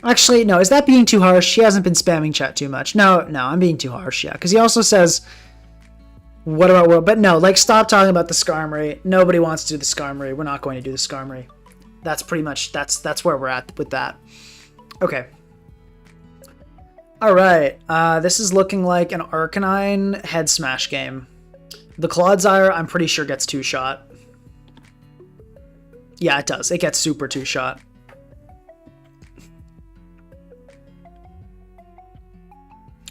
[SPEAKER 1] Actually, no. Is that being too harsh? He hasn't been spamming chat too much. No, I'm being too harsh, yeah. Because he also says... What about World? But no, like, stop talking about the Skarmory. Nobody wants to do the Skarmory. We're not going to do the Skarmory. That's pretty much... That's where we're at with that. Okay. Alright, this is looking like an Arcanine head smash game. The Clodsire, I'm pretty sure gets 2-shot. Yeah, it does. It gets super 2-shot.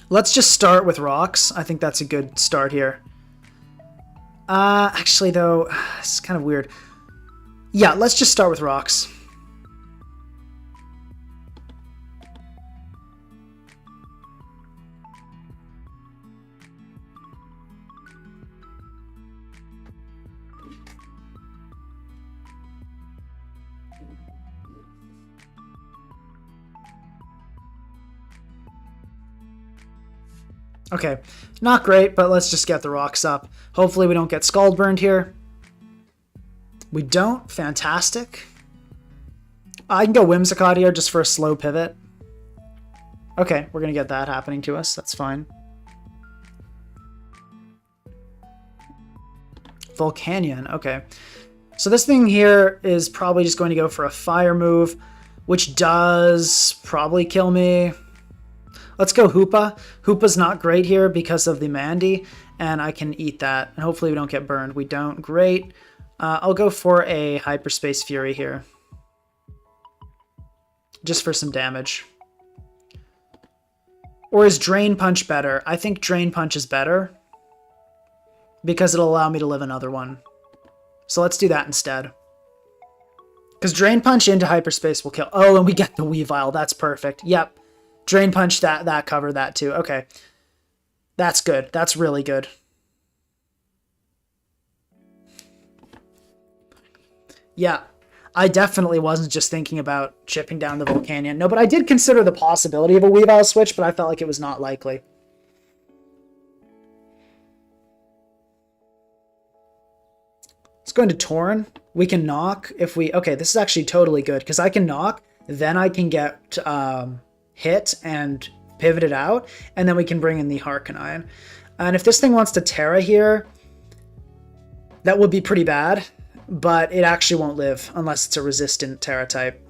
[SPEAKER 1] Let's just start with rocks. I think that's a good start here. Actually, though, it's kind of weird. Yeah, let's just start with rocks. Okay, not great, but let's just get the rocks up. Hopefully we don't get Scald Burned here. We don't? Fantastic. I can go Whimsicott here just for a slow pivot. Okay, we're going to get that happening to us. That's fine. Volcanion, okay. So this thing here is probably just going to go for a fire move, which does probably kill me. Let's go Hoopa. Hoopa's not great here because of the Mandy, and I can eat that. And hopefully we don't get burned. We don't. Great. I'll go for a Hyperspace Fury here. Just for some damage. Or is Drain Punch better? I think Drain Punch is better. Because it'll allow me to live another one. So let's do that instead. Because Drain Punch into Hyperspace will kill. Oh, and we get the Weavile. That's perfect. Yep. Drain Punch, that covered that too. Okay. That's good. That's really good. Yeah. I definitely wasn't just thinking about chipping down the Volcanion. No, but I did consider the possibility of a Weavile switch, but I felt like it was not likely. Let's go into Tauren. We can knock if we... Okay, this is actually totally good, because I can knock, then I can get hit and pivot it out, and then we can bring in the Harkonine. And if this thing wants to Terra here, that would be pretty bad, but it actually won't live unless it's a resistant Terra type.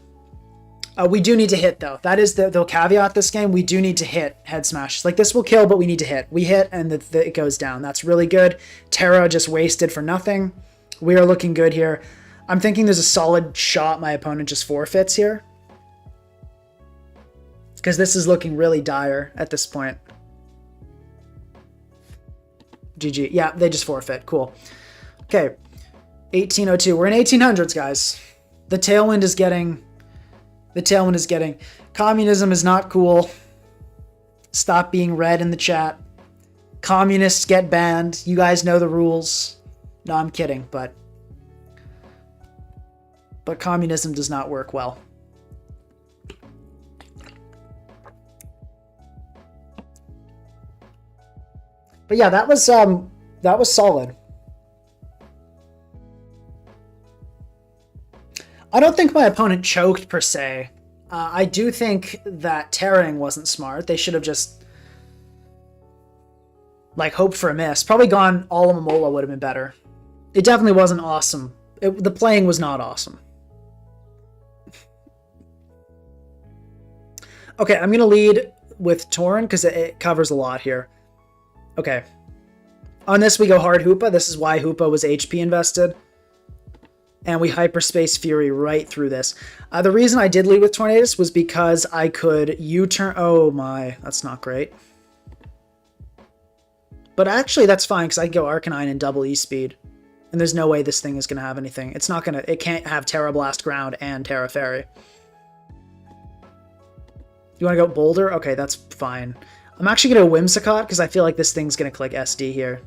[SPEAKER 1] We do need to hit, though. That is the caveat this game. We do need to hit head smashes. Like, this will kill, but we need to hit. We hit, and it goes down. That's really good. Terra just wasted for nothing. We are looking good here. I'm thinking there's a solid shot my opponent just forfeits here. Because this is looking really dire at this point. GG. Yeah, they just forfeit. Cool. Okay. 1802. We're in 1800s, guys. The Tailwind is getting... The Tailwind is getting... Communism is not cool. Stop being red in the chat. Communists get banned. You guys know the rules. No, I'm kidding, but communism does not work well. But yeah, that was solid. I don't think my opponent choked per se. I do think that Terraing wasn't smart. They should have just like hoped for a miss. Probably gone all Momola would have been better. It definitely wasn't awesome. The playing was not awesome. Okay, I'm going to lead with Tauren because it covers a lot here. Okay. On this, we go hard Hoopa. This is why Hoopa was HP invested. And we Hyperspace Fury right through this. The reason I did lead with Tornadus was because I could U-turn... Oh my, that's not great. But actually, that's fine because I can go Arcanine and double E-Speed. And there's no way this thing is going to have anything. It's not going to... It can't have Terra Blast Ground and Terra Fairy. You want to go Boulder? Okay, that's fine. I'm actually going to Whimsicott because I feel like this thing's going to click SD here.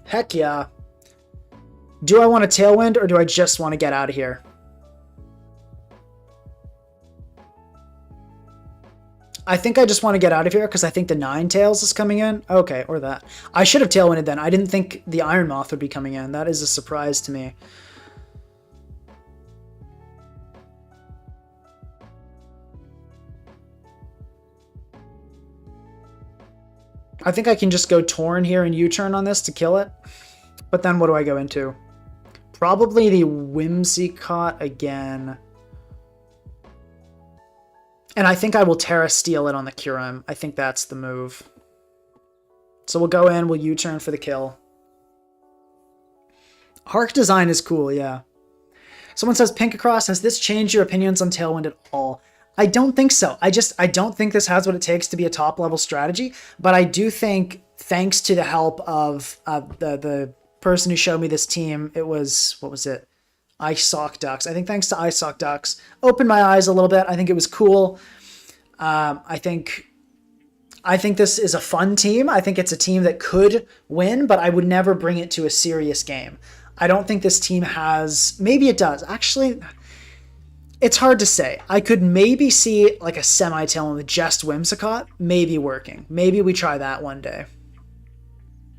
[SPEAKER 1] Heck yeah. Do I want a Tailwind or do I just want to get out of here? I think I just want to get out of here because I think the Ninetales is coming in. Okay, or that. I should have Tailwinded then. I didn't think the Iron Moth would be coming in. That is a surprise to me. I think I can just go Tauren here and U-turn on this to kill it. But then what do I go into? Probably the Whimsicott again. And I think I will Terra Steel it on the Kyurem. I think that's the move. So we'll go in, we'll U-turn for the kill. Hark design is cool, yeah. Someone says, Pinkacross, has this changed your opinions on Tailwind at all? I don't think so. I don't think this has what it takes to be a top-level strategy, but I do think, thanks to the help of the person who showed me this team, it was, what was it? Isoc Ducks. I think thanks to Isoc Ducks, opened my eyes a little bit. I think it was cool. I think this is a fun team. I think it's a team that could win, but I would never bring it to a serious game. I don't think this team has... Maybe it does. Actually, it's hard to say. I could maybe see like a semi-Tailwind with just Whimsicott maybe working. Maybe we try that one day.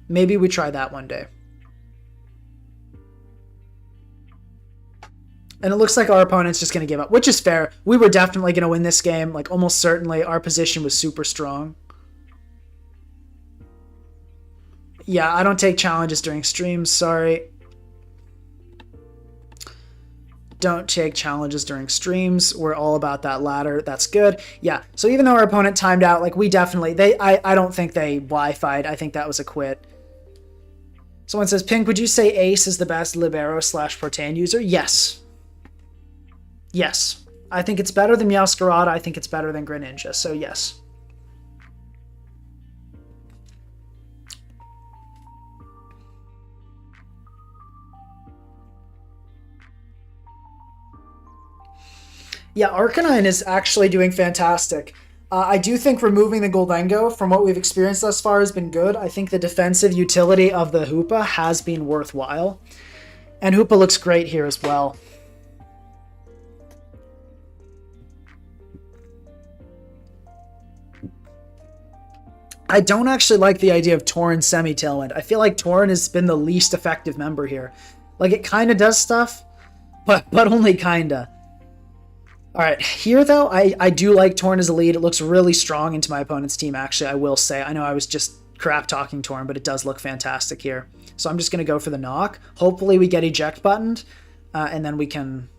[SPEAKER 1] Maybe we try that one day. And it looks like our opponent's just going to give up, which is fair. We were definitely going to win this game. Like, almost certainly. Our position was super strong. Yeah, I don't take challenges during streams. Sorry. Don't take challenges during streams. We're all about that ladder. That's good. Yeah. So even though our opponent timed out, like we definitely, I don't think they Wi-Fi'd. I think that was a quit. Someone says, Pink, would you say Ace is the best Libero / Protean user? Yes. Yes. I think it's better than Meowscarada. I think it's better than Greninja. So yes. Yeah, Arcanine is actually doing fantastic. I do think removing the Goldengo from what we've experienced thus far has been good. I think the defensive utility of the Hoopa has been worthwhile. And Hoopa looks great here as well. I don't actually like the idea of Tauren semi-Tailwind. I feel like Tauren has been the least effective member here. Like, it kind of does stuff, but only kind of. Alright, here though, I do like Tauren as a lead. It looks really strong into my opponent's team, actually, I will say. I know I was just crap talking Tauren, but it does look fantastic here. So I'm just going to go for the knock. Hopefully we get eject buttoned, and then we can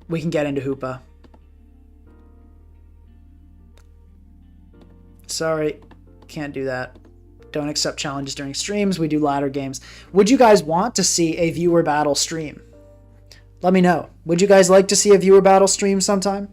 [SPEAKER 1] get into Hoopa. Sorry, can't do that. Don't accept challenges during streams. We do ladder games. Would you guys want to see a viewer battle stream? Let me know. Would you guys like to see a viewer battle stream sometime?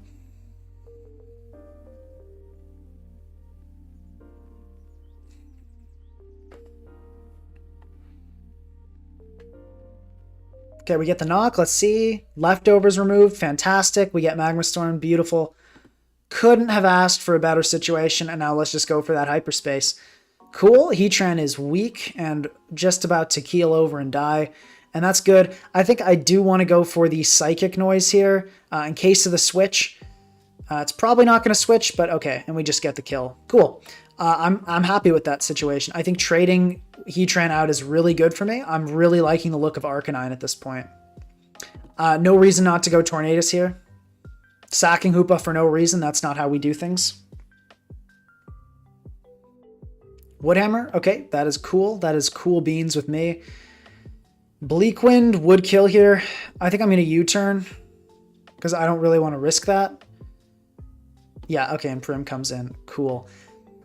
[SPEAKER 1] Okay, we get the knock. Let's see. Leftovers removed. Fantastic. We get Magma Storm. Beautiful. Couldn't have asked for a better situation, and now let's just go for that hyperspace. Cool. Heatran is weak and just about to keel over and die. And that's good. I think I do want to go for the Psychic Noise here in case of the switch. It's probably not going to switch, but okay. And we just get the kill. Cool. I'm happy with that situation. I think trading Heatran out is really good for me. I'm really liking the look of Arcanine at this point. No reason not to go Tornadus here. Sacking Hoopa for no reason. That's not how we do things. Woodhammer. Okay, that is cool. That is cool beans with me. Bleakwind would kill here. I think I'm going to U-turn because I don't really want to risk that. Yeah, okay, and Prim comes in. Cool.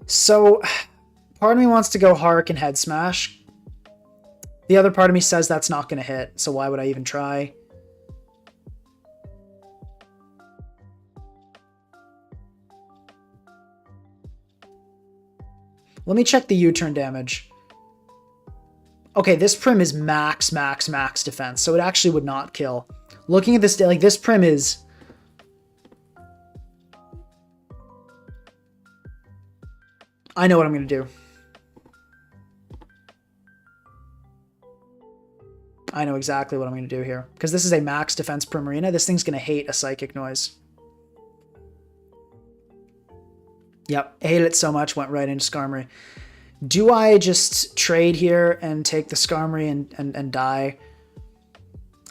[SPEAKER 1] So, part of me wants to go Hark and Head Smash. The other part of me says that's not going to hit, so why would I even try? Let me check the U-turn damage. Okay, this Prim is max defense, so it actually would not kill. Looking at this, like, this Prim is... I know what I'm going to do. I know exactly what I'm going to do here. Because this is a max defense Primarina. This thing's going to hate a Psychic Noise. Yep, I hated it so much, went right into Skarmory. Do I just trade here and take the Skarmory and die?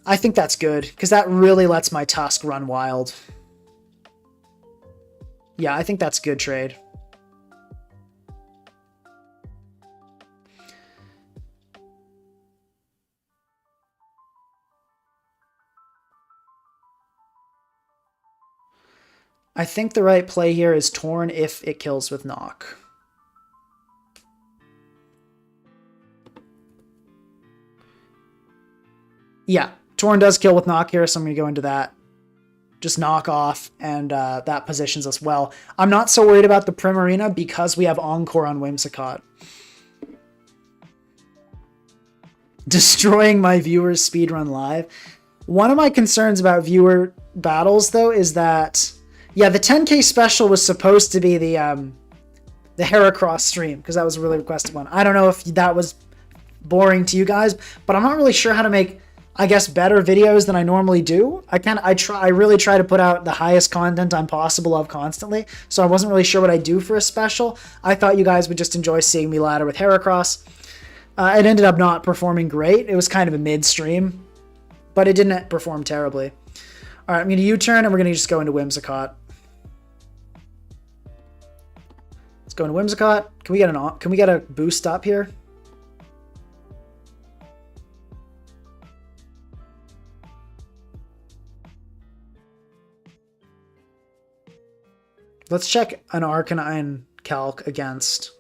[SPEAKER 1] I think that's good, because that really lets my Tusk run wild. Yeah, I think that's a good trade. I think the right play here is Torn if it kills with Knock. Yeah, Torn does kill with Knock here, so I'm going to go into that. Just knock off, and that positions us well. I'm not so worried about the Primarina because we have Encore on Whimsicott. Destroying my viewers speedrun live. One of my concerns about viewer battles, though, is that... Yeah, the 10K special was supposed to be the Heracross stream, because that was a really requested one. I don't know if that was boring to you guys, but I'm not really sure how to make, I guess, better videos than I normally do. I really try to put out the highest content I'm possible of constantly, so I wasn't really sure what I'd do for a special. I thought you guys would just enjoy seeing me ladder with Heracross. It ended up not performing great. It was kind of a mid-stream, but it didn't perform terribly. All right, I'm going to U-turn, and we're going to just go into Whimsicott. Let's go into Whimsicott. Can we get a boost up here? Let's check an Arcanine calc against.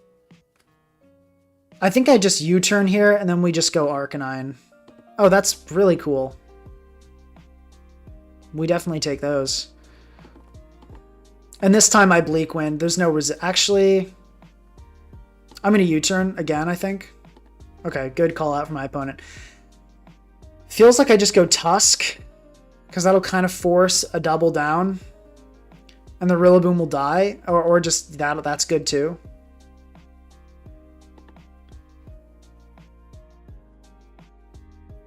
[SPEAKER 1] I think I just U-turn here, and then we just go Arcanine. Oh, that's really cool. We definitely take those. And this time I Bleak Wind. There's no Actually, I'm going to U-turn again, I think. Okay, good call out for my opponent. Feels like I just go Tusk, because that'll kind of force a double down. And the Rillaboom will die, or just that's good too.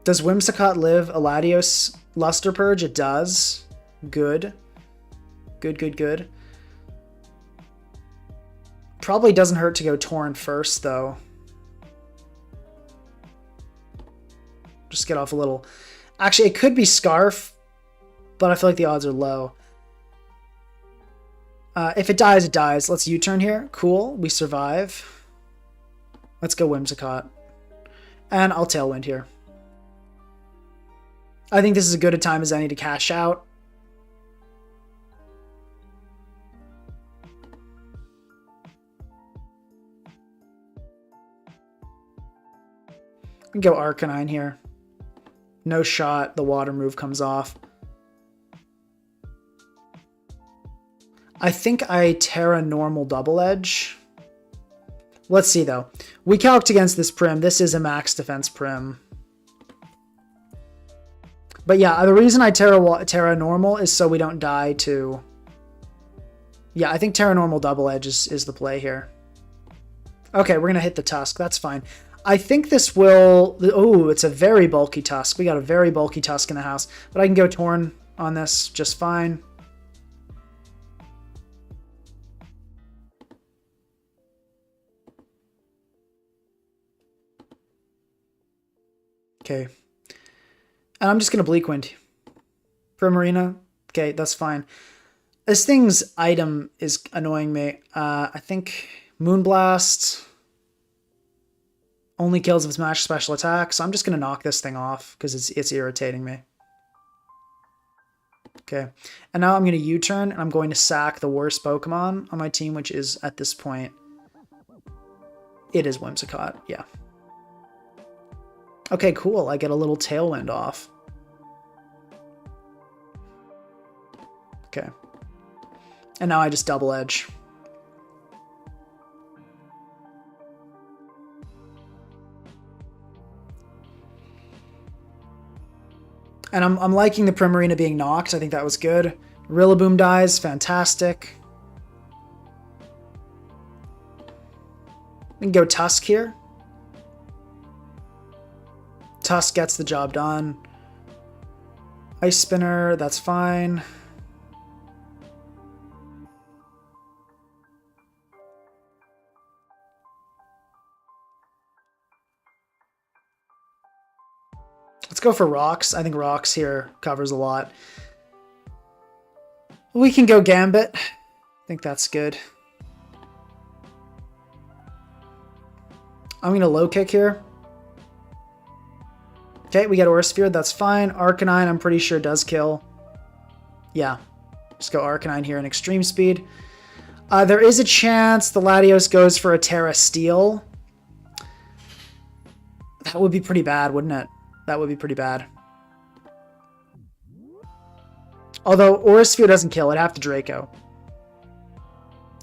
[SPEAKER 1] Does Whimsicott live a Latios Luster Purge? It does. Good. Good, good, good. Probably doesn't hurt to go Torrent first, though. Just get off a little. Actually, it could be Scarf, but I feel like the odds are low. If it dies, it dies. Let's U-turn here. Cool. We survive. Let's go Whimsicott. And I'll Tailwind here. I think this is as good a time as any to cash out. We can go Arcanine here. No shot. The water move comes off. I think I Terra normal double edge. Let's see though. We calced against this Prim. This is a max defense Prim. But yeah, the reason I Terra normal is so we don't die to... Yeah, I think Terra normal double edge is the play here. Okay, we're going to hit the Tusk. That's fine. I think this will... Oh, it's a very bulky Tusk. We got a very bulky Tusk in the house. But I can go Torn on this just fine. Okay. And I'm just going to Bleak Wind. Primarina. Okay, that's fine. This thing's item is annoying me. I think Moonblast only kills if it's matched special attack, so I'm just going to knock this thing off because it's irritating me. Okay. And now I'm going to U-turn, and I'm going to sack the worst Pokemon on my team, which is, at this point, it is Whimsicott. Yeah. Okay, cool. I get a little Tailwind off. Okay. And now I just double edge. And I'm liking the Primarina being knocked. I think that was good. Rillaboom dies. Fantastic. We can go Tusk here. Tusk gets the job done. Ice Spinner, that's fine. Let's go for Rocks. I think Rocks here covers a lot. We can go Gambit. I think that's good. I'm going to low kick here. Okay, we get Aura Sphere, that's fine. Arcanine, I'm pretty sure does kill. Yeah, just go Arcanine here in extreme speed. There is a chance the Latios goes for a Terra Steel. That would be pretty bad, wouldn't it? That would be pretty bad. Although Aura Sphere doesn't kill, I'd have to Draco.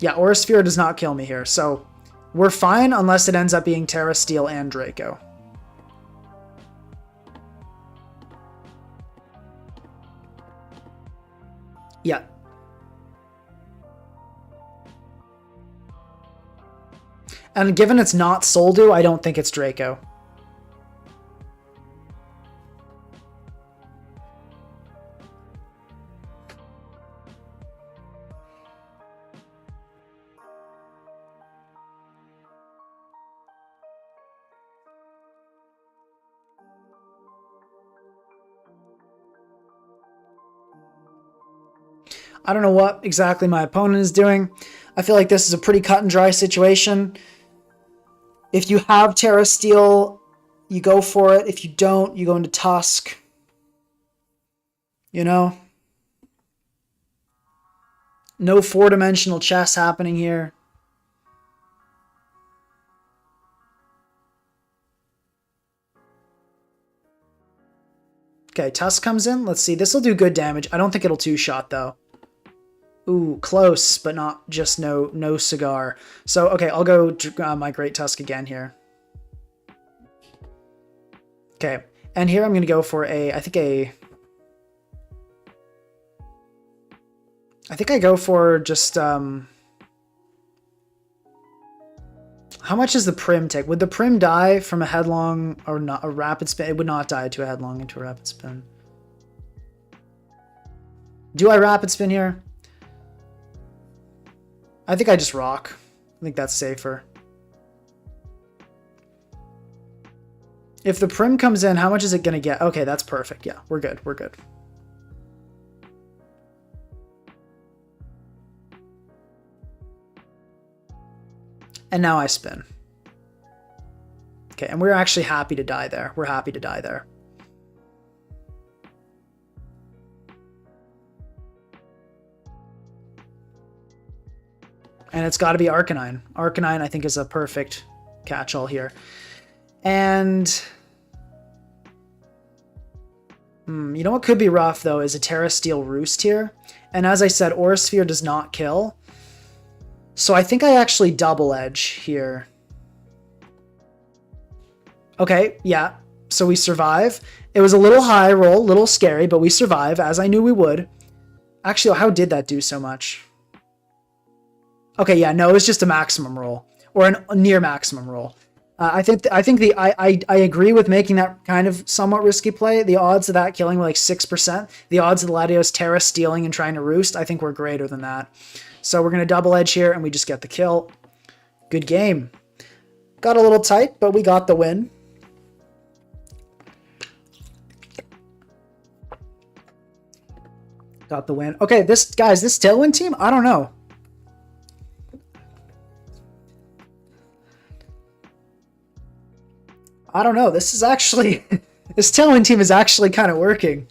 [SPEAKER 1] Yeah, Aura Sphere does not kill me here, so we're fine unless it ends up being Terra Steel and Draco. Yeah. And given it's not Soldu, I don't think it's Draco. I don't know what exactly my opponent is doing. I feel like this is a pretty cut and dry situation. If you have Terra Steel, you go for it. If you don't, you go into Tusk. You know? No four-dimensional chess happening here. Okay, Tusk comes in. Let's see. This will do good damage. I don't think it'll two-shot, though. Ooh, close, but not just no cigar. So, okay, I'll go my Great Tusk again here. Okay, and here I'm going to go for I think I go for just, how much does the Prim take? Would the Prim die from a headlong or not a rapid spin? It would not die to a headlong into a rapid spin. Do I rapid spin here? I think I just rock. I think that's safer. If the Prim comes in, how much is it going to get? Okay, that's perfect. Yeah, we're good. We're good. And now I spin. Okay, and we're actually happy to die there. We're happy to die there. And it's got to be Arcanine. Arcanine, I think, is a perfect catch-all here. And you know what could be rough, though, is a Terra Steel Roost here. And as I said, Aura Sphere does not kill. So I think I actually double edge here. Okay, yeah. So we survive. It was a little high roll, a little scary, but we survive, as I knew we would. Actually, how did that do so much? Okay, yeah, no, it was just a maximum roll. Or a near maximum roll. I agree with making that kind of somewhat risky play. The odds of that killing were like 6%. The odds of the Latios Terra stealing and trying to roost, I think, were greater than that. So we're going to double edge here, and we just get the kill. Good game. Got a little tight, but we got the win. Got the win. Okay, this Tailwind team, I don't know. I don't know. This is actually... this Tailwind team is actually kind of working.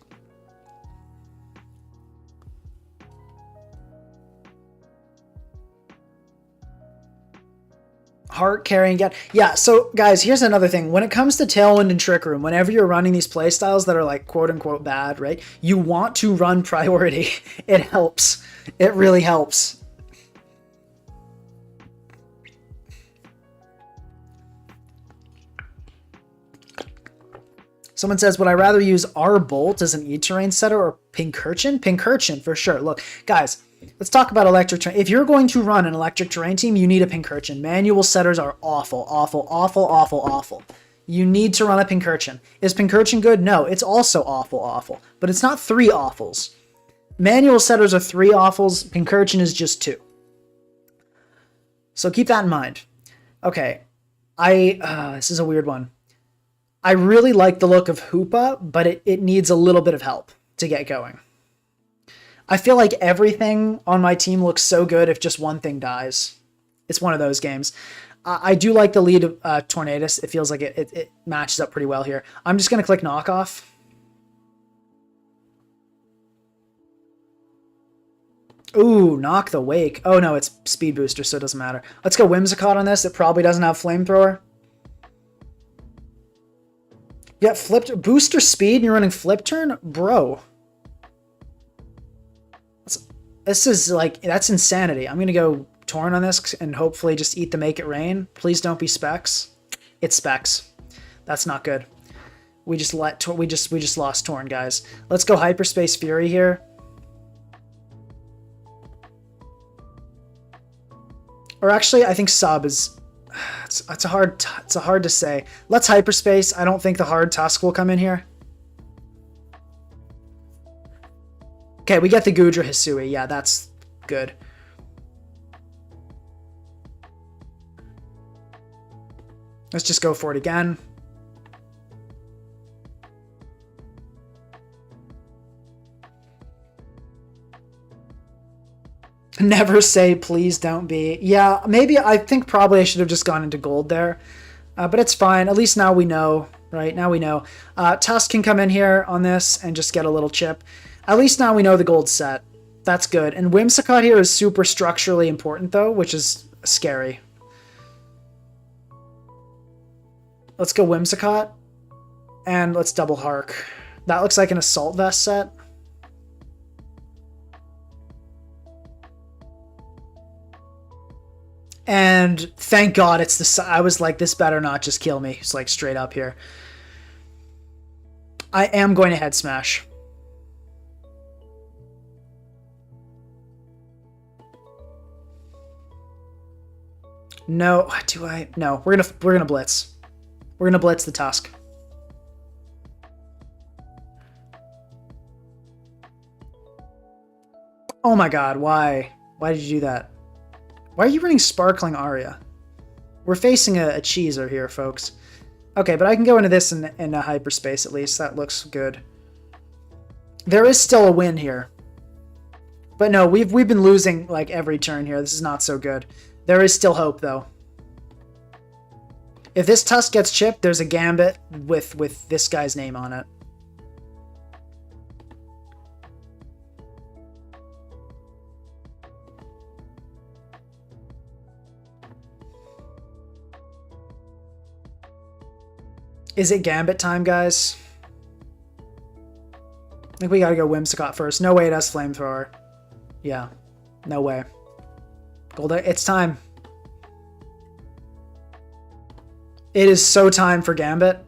[SPEAKER 1] Heart carrying again. Yeah, so guys, here's another thing. When it comes to Tailwind and Trick Room, whenever you're running these playstyles that are like quote-unquote bad, right? You want to run priority. It helps. It really helps. Someone says, would I rather use R-Bolt as an E-Terrain setter or Pincurchin? Pincurchin, for sure. Look, guys, let's talk about electric terrain. If you're going to run an electric terrain team, you need a Pincurchin. Manual setters are awful, awful, awful, awful, awful. You need to run a Pincurchin. Is Pincurchin good? No, it's also awful, awful. But it's not 3 awfuls. Manual setters are 3 awfuls. Pincurchin is just 2. So keep that in mind. Okay, this is a weird one. I really like the look of Hoopa, but it needs a little bit of help to get going. I feel like everything on my team looks so good if just one thing dies. It's one of those games. I do like the lead of Tornadus. It feels like it matches up pretty well here. I'm just going to click Knockoff. Ooh, Knock the Wake. Oh no, it's Speed Booster, so it doesn't matter. Let's go Whimsicott on this. It probably doesn't have Flamethrower. Yeah, flipped booster speed and you're running flip turn? Bro. This is like, that's insanity. I'm going to go Torn on this and hopefully just eat the Make It Rain. Please don't be Specs. It's Specs. That's not good. We just lost Torn, guys. Let's go Hyperspace Fury here. Or actually, I think Sub is... It's hard to say. Let's Hyperspace. I don't think the hard Tusk will come in here. Okay, we get the Gudra Hisui. Yeah, that's good. Let's just go for it again. Never say please don't be. Yeah, maybe I think probably I should have just gone into gold there. But it's fine. At least now we know, right? Now we know. Tusk can come in here on this and just get a little chip. At least now we know the gold set. That's good. And Whimsicott here is super structurally important, though, which is scary. Let's go Whimsicott. And let's double Hark. That looks like an Assault Vest set. And thank God it's the... I was like, this better not just kill me. It's like straight up here. I am going to head smash. No, do I? No, we're gonna blitz. We're gonna blitz the Tusk. Oh my God, why? Why did you do that? Why are you running Sparkling Aria? We're facing a cheeser here, folks. Okay, but I can go into this in a hyperspace at least. That looks good. There is still a win here. But no, we've been losing like every turn here. This is not so good. There is still hope though. If this Tusk gets chipped, there's a Gambit with this guy's name on it. Is it Gambit time, guys? I think we gotta go Whimsicott first. No way it has Flamethrower. Yeah. No way. Golden, it's time. It is so time for Gambit.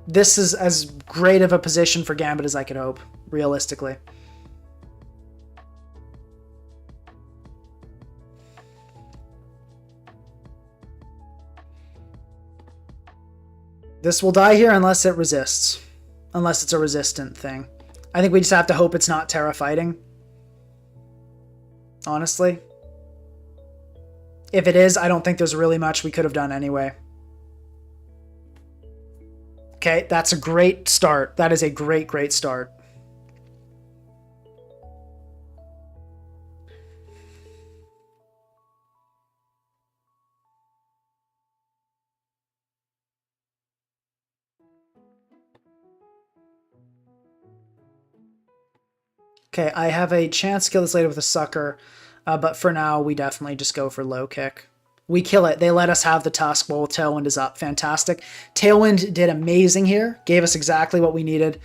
[SPEAKER 1] This is as great of a position for Gambit as I could hope, realistically. This will die here unless it resists. Unless it's a resistant thing. I think we just have to hope it's not Terra fighting. Honestly. If it is, I don't think there's really much we could have done anyway. Okay, that's a great start. That is a great, great start. Okay, I have a chance to kill this later with a Sucker, but for now, we definitely just go for low kick. We kill it. They let us have the Tusk while Tailwind is up. Fantastic. Tailwind did amazing here. Gave us exactly what we needed.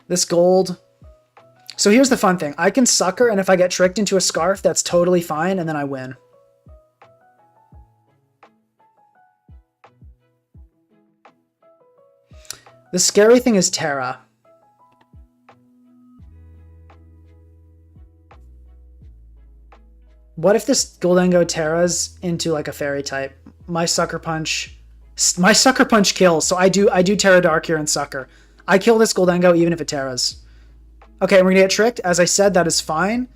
[SPEAKER 1] This gold. So here's the fun thing. I can Sucker, and if I get tricked into a Scarf, that's totally fine, and then I win. The scary thing is Terra. What if this Goldengo Terras into like a fairy type? My Sucker Punch kills. So I do Terra Dark here and Sucker. I kill this Goldengo even if it Terras. Okay, we're gonna get tricked. As I said, that is fine.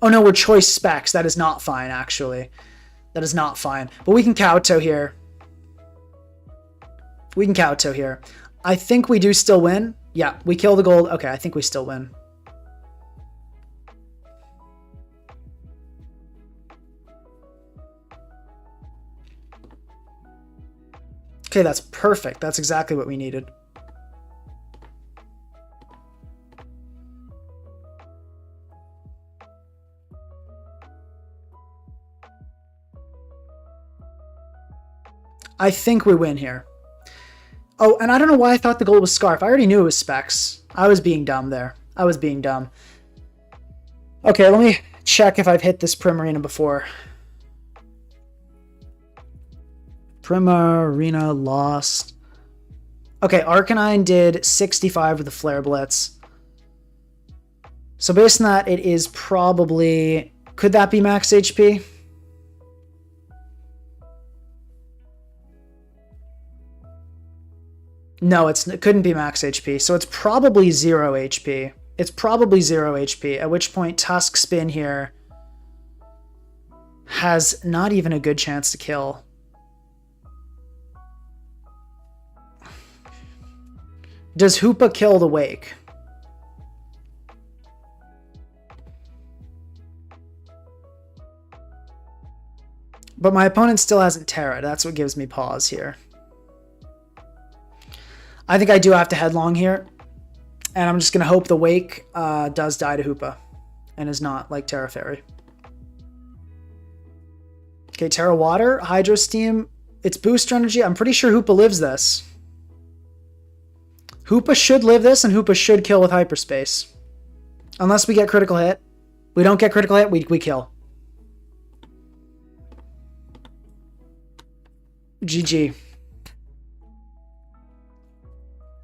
[SPEAKER 1] Oh no, we're choice specs. That is not fine, actually. That is not fine. But we can Kowtow here. We can Kowtow here. I think we do still win. Yeah, we kill the gold. Okay, I think we still win. Okay, that's perfect. That's exactly what we needed. I think we win here. Oh, and I don't know why I thought the gold was Scarf. I already knew it was Specs. I was being dumb there. I was being dumb. Okay, let me check if I've hit this Primarina before. Primarina lost. Okay, Arcanine did 65 with the Flare Blitz. So based on that, it is probably... Could that be max HP? No, it couldn't be max HP, so it's probably 0 HP. It's probably 0 HP, at which point Tusk Spin here has not even a good chance to kill. Does Hoopa kill the Wake? But my opponent still hasn't Terra. That's what gives me pause here. I think I do have to headlong here. And I'm just going to hope the Wake does die to Hoopa and is not like Terra Fairy. Okay, Terra Water, Hydro Steam. It's booster energy. I'm pretty sure Hoopa lives this. Hoopa should live this, and Hoopa should kill with Hyperspace. Unless we get critical hit. We don't get critical hit, we kill. GG.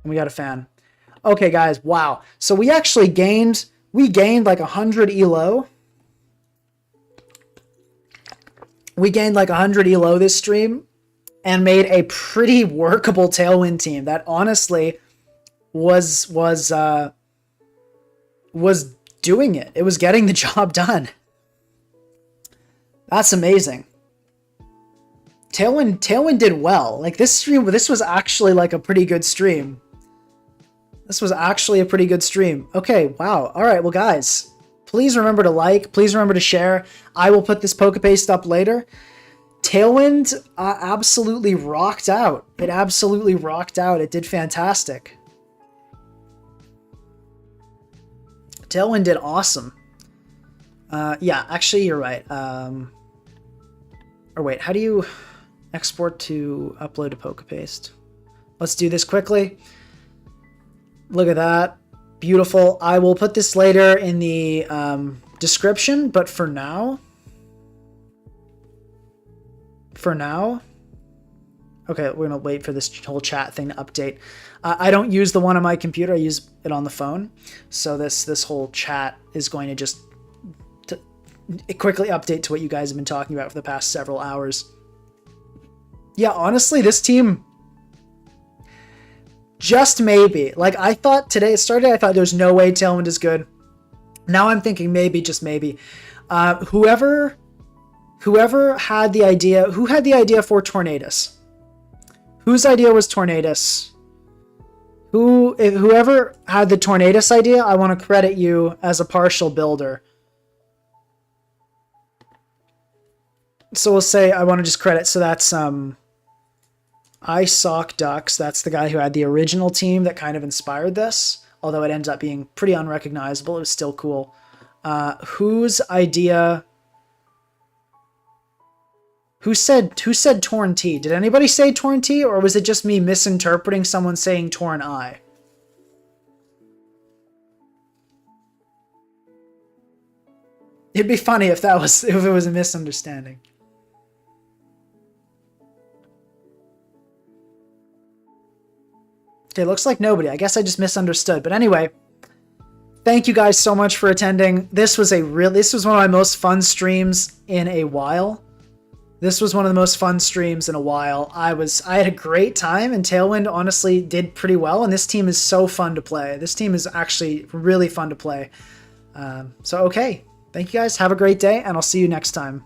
[SPEAKER 1] And we got a fan. Okay, guys, wow. So we actually gained like 100 elo. We gained like 100 elo this stream and made a pretty workable Tailwind team that honestly was doing it. It was getting the job done. That's amazing. Tailwind did well. Like this stream, this was actually like a pretty good stream. This was actually a pretty good stream. Okay, wow. All right, well, guys, please remember to like. Please remember to share. I will put this Pokepaste up later. Tailwind absolutely rocked out. It absolutely rocked out. It did fantastic. Tailwind did awesome. Yeah, actually, you're right. Or wait, how do you export to upload to Pokepaste? Let's do this quickly. Look at that. Beautiful. I will put this later in the description, but for now, okay, we're going to wait for this whole chat thing to update. I don't use the one on my computer. I use it on the phone. So this whole chat is going to just quickly update to what you guys have been talking about for the past several hours. Yeah, honestly, this team, just maybe. Like, I thought today it started, I thought there's no way Tailwind is good. Now I'm thinking maybe, just maybe. Whoever had the idea, who had the idea for Tornadus? Whose idea was Tornadus? Whoever had the Tornadus idea, I want to credit you as a partial builder. So we'll say I want to just credit, so that's iSock Ducks. That's the guy who had the original team that kind of inspired this. Although it ends up being pretty unrecognizable, it was still cool. Whose idea? Who said Torn T? Did anybody say Torn T, or was it just me misinterpreting someone saying Torn I? It'd be funny if it was a misunderstanding. Okay, looks like nobody. I guess I just misunderstood. But anyway, thank you guys so much for attending. This was one of my most fun streams in a while. This was one of the most fun streams in a while. I had a great time, and Tailwind honestly did pretty well, and this team is so fun to play. This team is actually really fun to play. So okay, thank you guys. Have a great day, and I'll see you next time.